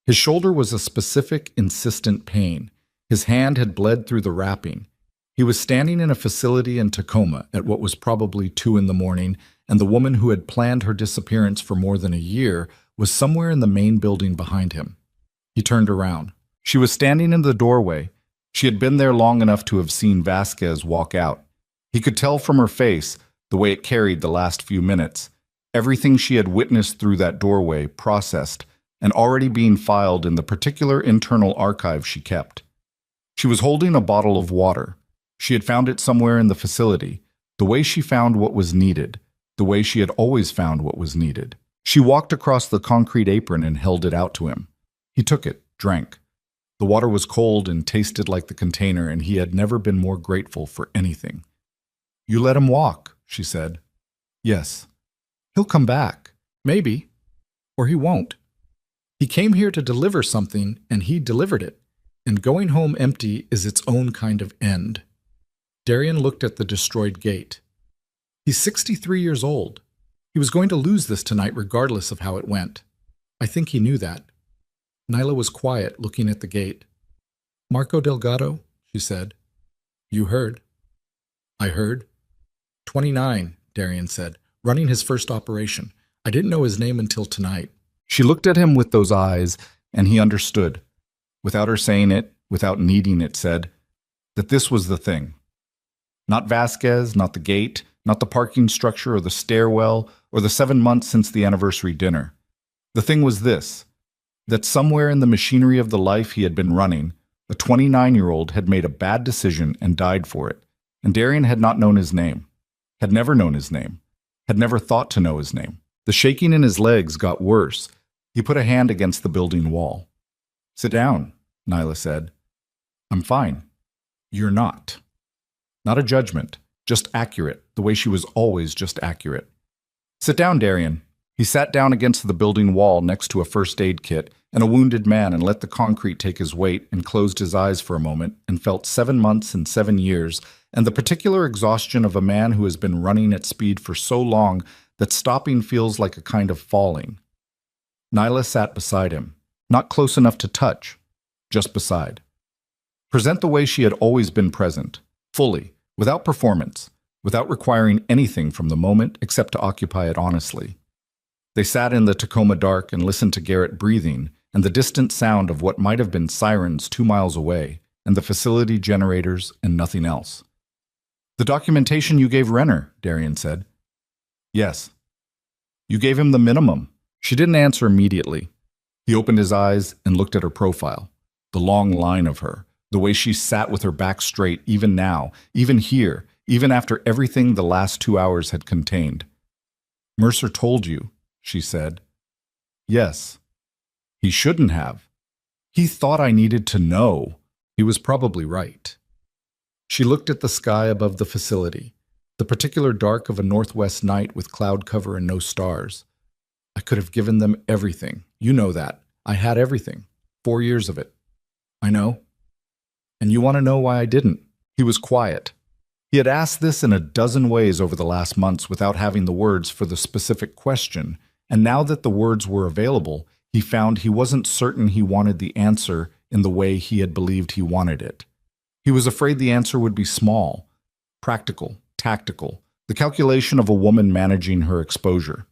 His shoulder was a specific, insistent pain. His hand had bled through the wrapping. He was standing in a facility in Tacoma at what was probably 2 a.m, and the woman who had planned her disappearance for more than a year was somewhere in the main building behind him. He turned around. She was standing in the doorway. She had been there long enough to have seen Vasquez walk out. He could tell from her face, the way it carried the last few minutes, everything she had witnessed through that doorway processed and already being filed in the particular internal archive she kept. She was holding a bottle of water. She had found it somewhere in the facility, the way she found what was needed, the way she had always found what was needed. She walked across the concrete apron and held it out to him. He took it, drank. The water was cold and tasted like the container, and he had never been more grateful for anything. You let him walk, she said. Yes. He'll come back. Maybe. Or he won't. He came here to deliver something, and he delivered it. And going home empty is its own kind of end. Darian looked at the destroyed gate. He's 63 years old. He was going to lose this tonight regardless of how it went. I think he knew that. Nyla was quiet, looking at the gate. Marco Delgado, she said. You heard. I heard. 29, Darian said, running his first operation. I didn't know his name until tonight. She looked at him with those eyes, and he understood, without her saying it, without needing it said, that this was the thing. Not Vasquez, not the gate, not the parking structure or the stairwell or the 7 months since the anniversary dinner. The thing was this, that somewhere in the machinery of the life he had been running, a 29-year-old had made a bad decision and died for it, and Darian had not known his name, had never known his name, had never thought to know his name. The shaking in his legs got worse. He put a hand against the building wall. Sit down, Nyla said. I'm fine. You're not. Not a judgment, just accurate, the way she was always just accurate. Sit down, Darian. He sat down against the building wall next to a first aid kit and a wounded man and let the concrete take his weight and closed his eyes for a moment and felt 7 months and 7 years and the particular exhaustion of a man who has been running at speed for so long that stopping feels like a kind of falling. Nyla sat beside him, not close enough to touch, just beside. Present the way she had always been present, fully, without performance, without requiring anything from the moment except to occupy it honestly. They sat in the Tacoma dark and listened to Garrett breathing and the distant sound of what might have been sirens 2 miles away and the facility generators and nothing else. The documentation you gave Renner, Darian said. Yes. You gave him the minimum. She didn't answer immediately. He opened his eyes and looked at her profile, the long line of her, the way she sat with her back straight even now, even here, even after everything the last 2 hours had contained. Mercer told you, she said. Yes. He shouldn't have. He thought I needed to know. He was probably right. She looked at the sky above the facility, the particular dark of a northwest night with cloud cover and no stars. I could have given them everything. You know that. I had everything. 4 years of it. I know. And you want to know why I didn't? He was quiet. He had asked this in a dozen ways over the last months without having the words for the specific question, and now that the words were available, he found he wasn't certain he wanted the answer in the way he had believed he wanted it. He was afraid the answer would be small, practical, tactical, the calculation of a woman managing her exposure.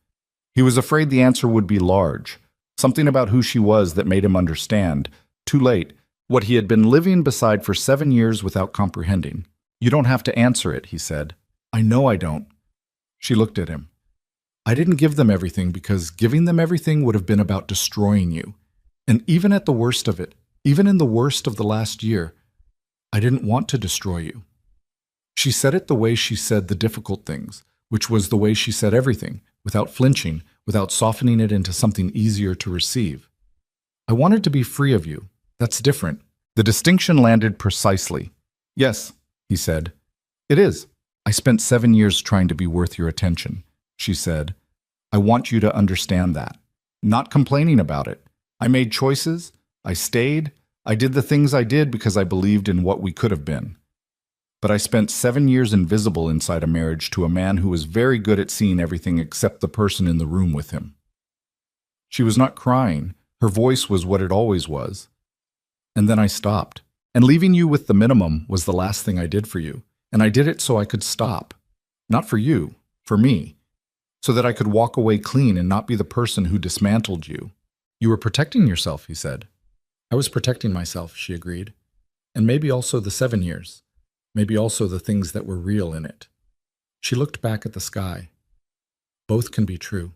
He was afraid the answer would be large, something about who she was that made him understand, too late, what he had been living beside for 7 years without comprehending. You don't have to answer it, he said. I know I don't. She looked at him. I didn't give them everything because giving them everything would have been about destroying you. And even at the worst of it, even in the worst of the last year, I didn't want to destroy you. She said it the way she said the difficult things, which was the way she said everything, without flinching, without softening it into something easier to receive. I wanted to be free of you. That's different. The distinction landed precisely. Yes, he said. It is. I spent 7 years trying to be worth your attention, she said. I want you to understand that. Not complaining about it. I made choices. I stayed. I did the things I did because I believed in what we could have been. But I spent 7 years invisible inside a marriage to a man who was very good at seeing everything except the person in the room with him. She was not crying. Her voice was what it always was. And then I stopped. And leaving you with the minimum was the last thing I did for you. And I did it so I could stop. Not for you, for me. So that I could walk away clean and not be the person who dismantled you. You were protecting yourself, he said. I was protecting myself, she agreed. And maybe also the 7 years. Maybe also the things that were real in it. She looked back at the sky. Both can be true.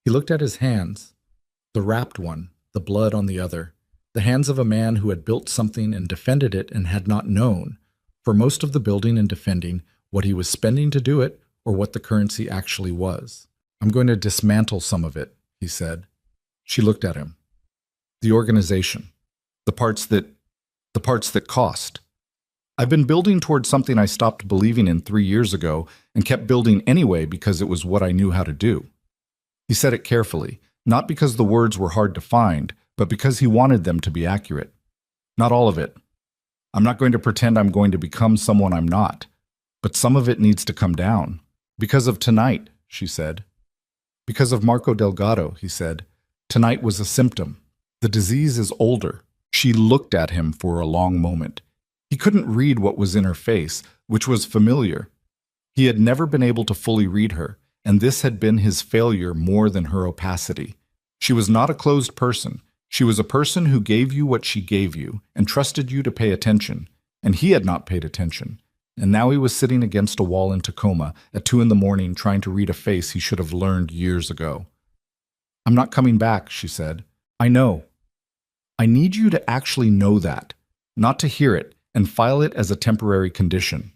He looked at his hands, the wrapped one, the blood on the other, the hands of a man who had built something and defended it and had not known, for most of the building and defending, what he was spending to do it or what the currency actually was. I'm going to dismantle some of it, he said. She looked at him. The organization, the parts that cost. I've been building towards something I stopped believing in 3 years ago and kept building anyway because it was what I knew how to do. He said it carefully, not because the words were hard to find, but because he wanted them to be accurate. Not all of it. I'm not going to pretend I'm going to become someone I'm not, but some of it needs to come down. Because of tonight, she said. Because of Marco Delgado, he said. Tonight was a symptom. The disease is older. She looked at him for a long moment. He couldn't read what was in her face, which was familiar. He had never been able to fully read her, and this had been his failure more than her opacity. She was not a closed person. She was a person who gave you what she gave you and trusted you to pay attention, and he had not paid attention. And now he was sitting against a wall in Tacoma at 2 a.m. trying to read a face he should have learned years ago. "I'm not coming back," she said. "I know. I need you to actually know that, not to hear it and file it as a temporary condition."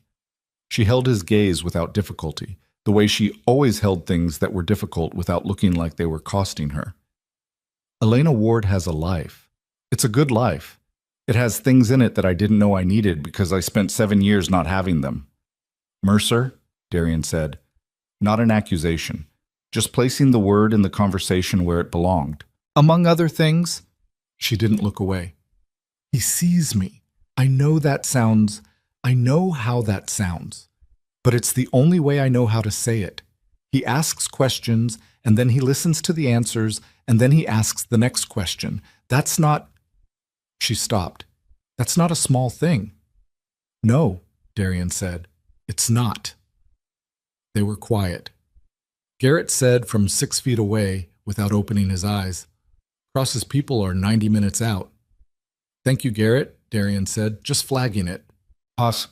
She held his gaze without difficulty, the way she always held things that were difficult without looking like they were costing her. "Elena Ward has a life. It's a good life. It has things in it that I didn't know I needed because I spent 7 years not having them." "Mercer," Darian said, not an accusation, just placing the word in the conversation where it belonged. "Among other things," she didn't look away. "He sees me. I know how that sounds. But it's the only way I know how to say it. He asks questions, and then he listens to the answers, and then he asks the next question. That's not—" She stopped. "That's not a small thing." "No," Darian said. "It's not." They were quiet. Garrett said from 6 feet away, without opening his eyes, "Cross's people are 90 minutes out." "Thank you, Garrett," Darian said, just flagging it. "Pass."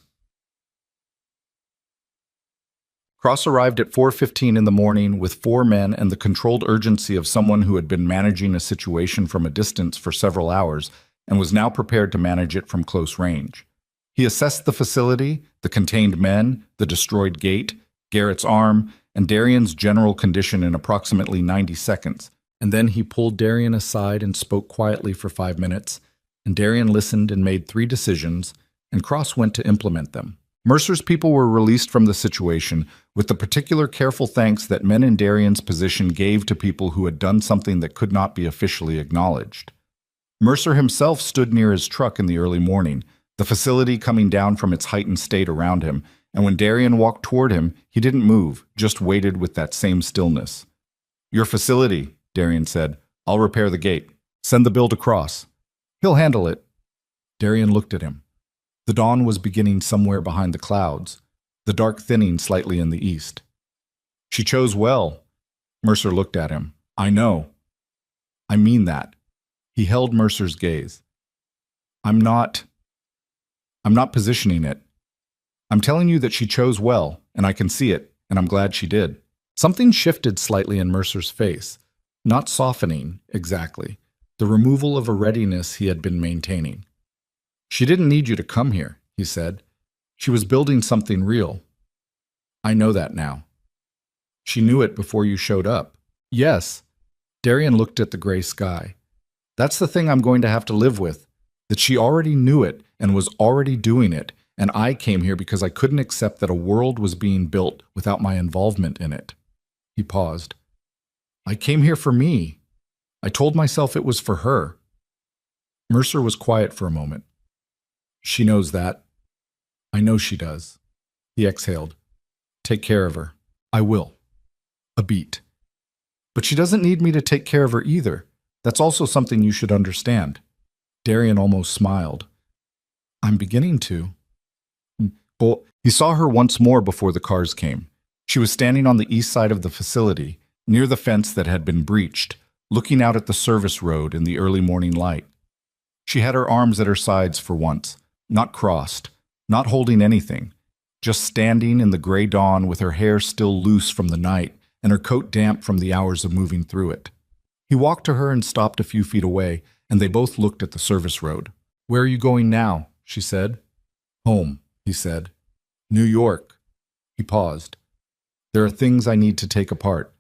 Cross arrived at 4:15 in the morning with 4 men and the controlled urgency of someone who had been managing a situation from a distance for several hours and was now prepared to manage it from close range. He assessed the facility, the contained men, the destroyed gate, Garrett's arm, and Darian's general condition in approximately 90 seconds, and then he pulled Darian aside and spoke quietly for 5 minutes, and Darian listened and made 3 decisions, and Cross went to implement them. Mercer's people were released from the situation with the particular careful thanks that men in Darian's position gave to people who had done something that could not be officially acknowledged. Mercer himself stood near his truck in the early morning, the facility coming down from its heightened state around him, and when Darian walked toward him, he didn't move, just waited with that same stillness. "Your facility," Darian said. "I'll repair the gate. Send the bill to Cross. He'll handle it." Darian looked at him. The dawn was beginning somewhere behind the clouds, the dark thinning slightly in the east. "She chose well." Mercer looked at him. "I know. I mean that." He held Mercer's gaze. I'm not positioning it. I'm telling you that she chose well, and I can see it, and I'm glad she did." Something shifted slightly in Mercer's face, not softening, exactly, the removal of a readiness he had been maintaining. "She didn't need you to come here," he said. "She was building something real. I know that now. She knew it before you showed up." "Yes." Darian looked at the gray sky. "That's the thing I'm going to have to live with, that she already knew it and was already doing it, and I came here because I couldn't accept that a world was being built without my involvement in it." He paused. "I came here for me. I told myself it was for her." Mercer was quiet for a moment. "She knows that. I know she does." He exhaled. "Take care of her." "I will." A beat. "But she doesn't need me to take care of her either. That's also something you should understand." Darian almost smiled. "I'm beginning to." He saw her once more before the cars came. She was standing on the east side of the facility, near the fence that had been breached, looking out at the service road in the early morning light. She had her arms at her sides for once, not crossed, not holding anything, just standing in the gray dawn with her hair still loose from the night and her coat damp from the hours of moving through it. He walked to her and stopped a few feet away, and they both looked at the service road. "Where are you going now?" she said. "Home," he said. "New York." He paused. "There are things I need to take apart.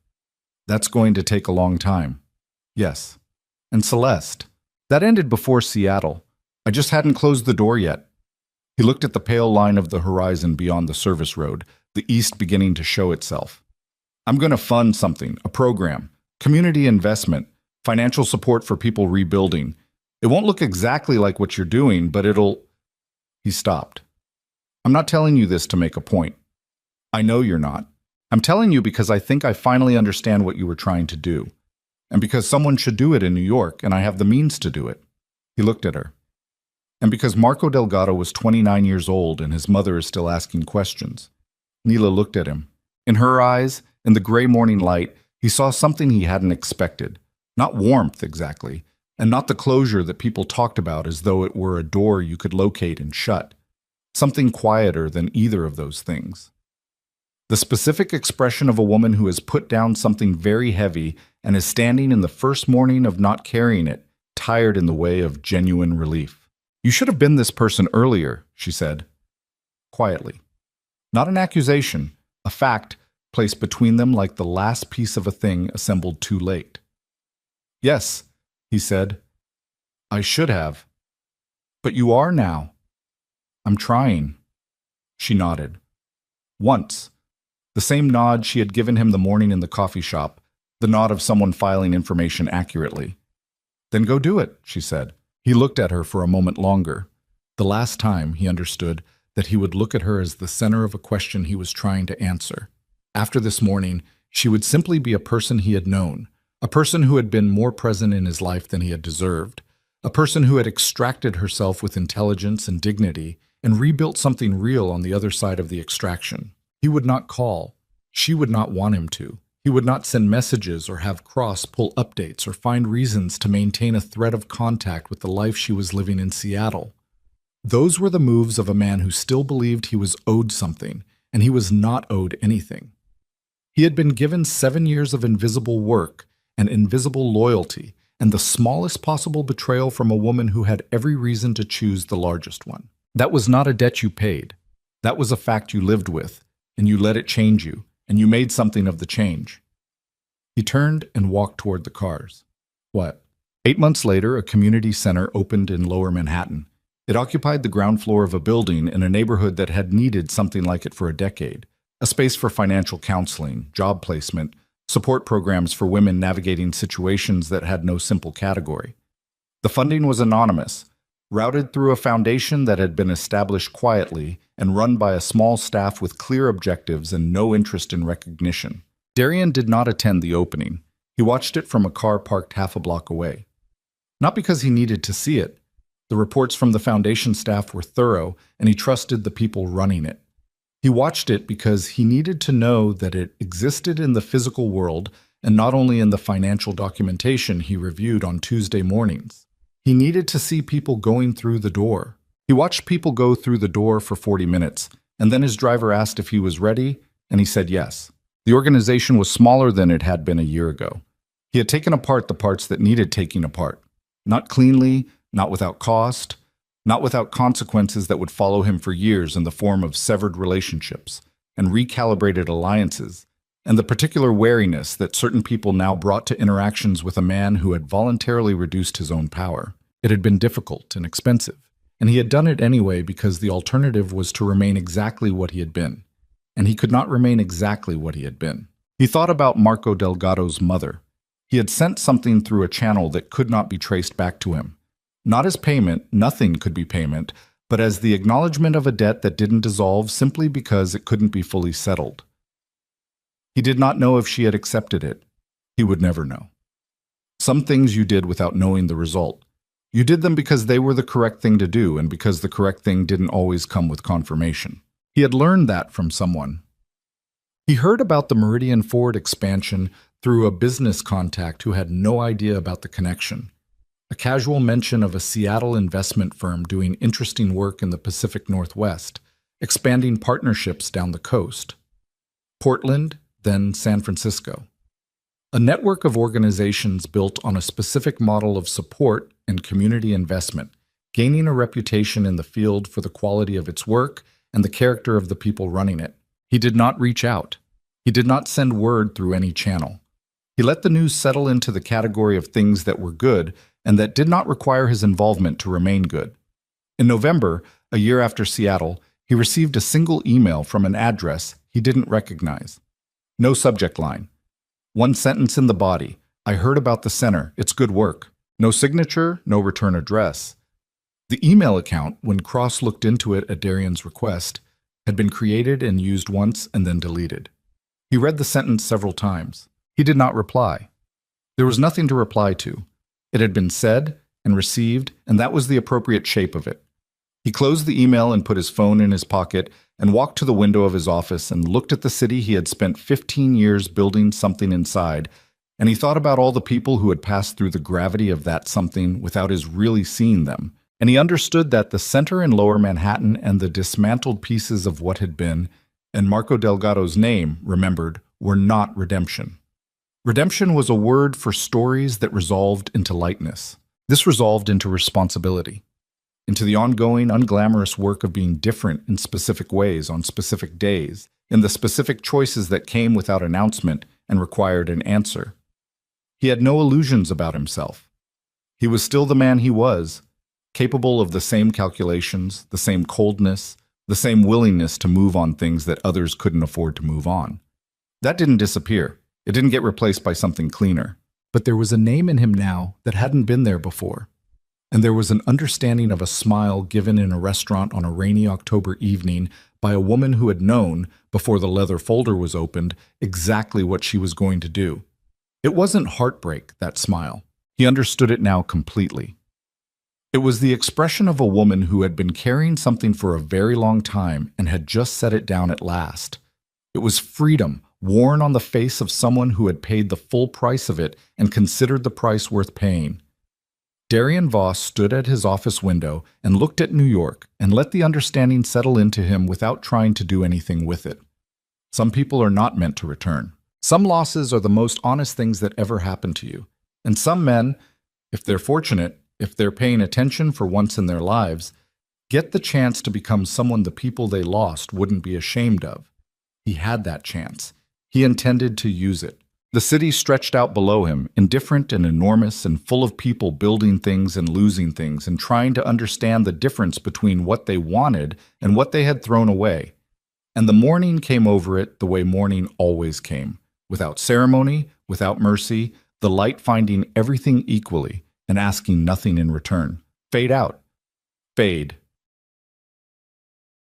That's going to take a long time." "Yes." "And Celeste. That ended before Seattle. I just hadn't closed the door yet." He looked at the pale line of the horizon beyond the service road, the east beginning to show itself. "I'm going to fund something, a program, community investment, financial support for people rebuilding. It won't look exactly like what you're doing, but it'll—" He stopped. "I'm not telling you this to make a point. I know you're not. I'm telling you because I think I finally understand what you were trying to do, and because someone should do it in New York, and I have the means to do it." He looked at her. and because Marco Delgado was 29 years old and his mother is still asking questions. Neela looked at him. In her eyes, in the gray morning light, he saw something he hadn't expected. Not warmth, exactly, and not the closure that people talked about as though it were a door you could locate and shut. Something quieter than either of those things. The specific expression of a woman who has put down something very heavy and is standing in the first morning of not carrying it, tired in the way of genuine relief. "You should have been this person earlier," she said, quietly. Not an accusation, a fact placed between them like the last piece of a thing assembled too late. "Yes," he said, "I should have. But you are now." "I'm trying." She nodded. Once. The same nod she had given him the morning in the coffee shop, the nod of someone filing information accurately. "Then go do it," she said. He looked at her for a moment longer. The last time, he understood, that he would look at her as the center of a question he was trying to answer. After this morning, she would simply be a person he had known, a person who had been more present in his life than he had deserved, a person who had extracted herself with intelligence and dignity and rebuilt something real on the other side of the extraction. He would not call. She would not want him to. He would not send messages or have Cross pull updates or find reasons to maintain a thread of contact with the life she was living in Seattle. Those were the moves of a man who still believed he was owed something, and he was not owed anything. He had been given 7 years of invisible work and invisible loyalty, and the smallest possible betrayal from a woman who had every reason to choose the largest one. That was not a debt you paid. That was a fact you lived with, and you let it change you, and you made something of the change. He turned and walked toward the cars. What? 8 months later, a community center opened in Lower Manhattan. It occupied the ground floor of a building in a neighborhood that had needed something like it for a decade. A space for financial counseling, job placement, support programs for women navigating situations that had no simple category. The funding was anonymous, routed through a foundation that had been established quietly and run by a small staff with clear objectives and no interest in recognition. Darian did not attend the opening. He watched it from a car parked half a block away. Not because he needed to see it. The reports from the foundation staff were thorough, and he trusted the people running it. He watched it because he needed to know that it existed in the physical world and not only in the financial documentation he reviewed on Tuesday mornings. He needed to see people going through the door. He watched people go through the door for 40 minutes, and then his driver asked if he was ready, and he said yes. The organization was smaller than it had been a year ago. He had taken apart the parts that needed taking apart. Not cleanly, not without cost, not without consequences that would follow him for years in the form of severed relationships and recalibrated alliances, and the particular wariness that certain people now brought to interactions with a man who had voluntarily reduced his own power. It had been difficult and expensive, and he had done it anyway because the alternative was to remain exactly what he had been, and he could not remain exactly what he had been. He thought about Marco Delgado's mother. He had sent something through a channel that could not be traced back to him. Not as payment, nothing could be payment, but as the acknowledgement of a debt that didn't dissolve simply because it couldn't be fully settled. He did not know if she had accepted it. He would never know. Some things you did without knowing the result. You did them because they were the correct thing to do and because the correct thing didn't always come with confirmation. He had learned that from someone. He heard about the Meridian Ford expansion through a business contact who had no idea about the connection. A casual mention of a Seattle investment firm doing interesting work in the Pacific Northwest, expanding partnerships down the coast. Portland, then San Francisco. A network of organizations built on a specific model of support and community investment, gaining a reputation in the field for the quality of its work and the character of the people running it. He did not reach out. He did not send word through any channel. He let the news settle into the category of things that were good and that did not require his involvement to remain good. In November, a year after Seattle, he received a single email from an address he didn't recognize. No subject line. One sentence in the body. I heard about the center. It's good work. No signature, no return address. The email account, when Cross looked into it at Darian's request, had been created and used once and then deleted. He read the sentence several times. He did not reply. There was nothing to reply to. It had been said and received, and that was the appropriate shape of it. He closed the email and put his phone in his pocket and walked to the window of his office and looked at the city he had spent 15 years building something inside, and he thought about all the people who had passed through the gravity of that something without his really seeing them. And he understood that the center in Lower Manhattan and the dismantled pieces of what had been, and Marco Delgado's name, remembered, were not redemption. Redemption was a word for stories that resolved into lightness. This resolved into responsibility, into the ongoing, unglamorous work of being different in specific ways on specific days, in the specific choices that came without announcement and required an answer. He had no illusions about himself. He was still the man he was, capable of the same calculations, the same coldness, the same willingness to move on things that others couldn't afford to move on. That didn't disappear. It didn't get replaced by something cleaner. But there was a name in him now that hadn't been there before. And there was an understanding of a smile given in a restaurant on a rainy October evening by a woman who had known, before the leather folder was opened, exactly what she was going to do. It wasn't heartbreak, that smile. He understood it now completely. It was the expression of a woman who had been carrying something for a very long time and had just set it down at last. It was freedom, worn on the face of someone who had paid the full price of it and considered the price worth paying. Darian Voss stood at his office window and looked at New York and let the understanding settle into him without trying to do anything with it. Some people are not meant to return. Some losses are the most honest things that ever happened to you. And some men, if they're fortunate, if they're paying attention for once in their lives, get the chance to become someone the people they lost wouldn't be ashamed of. He had that chance. He intended to use it. The city stretched out below him, indifferent and enormous and full of people building things and losing things and trying to understand the difference between what they wanted and what they had thrown away. And the morning came over it the way morning always came, without ceremony, without mercy, the light finding everything equally and asking nothing in return. Fade out. Fade.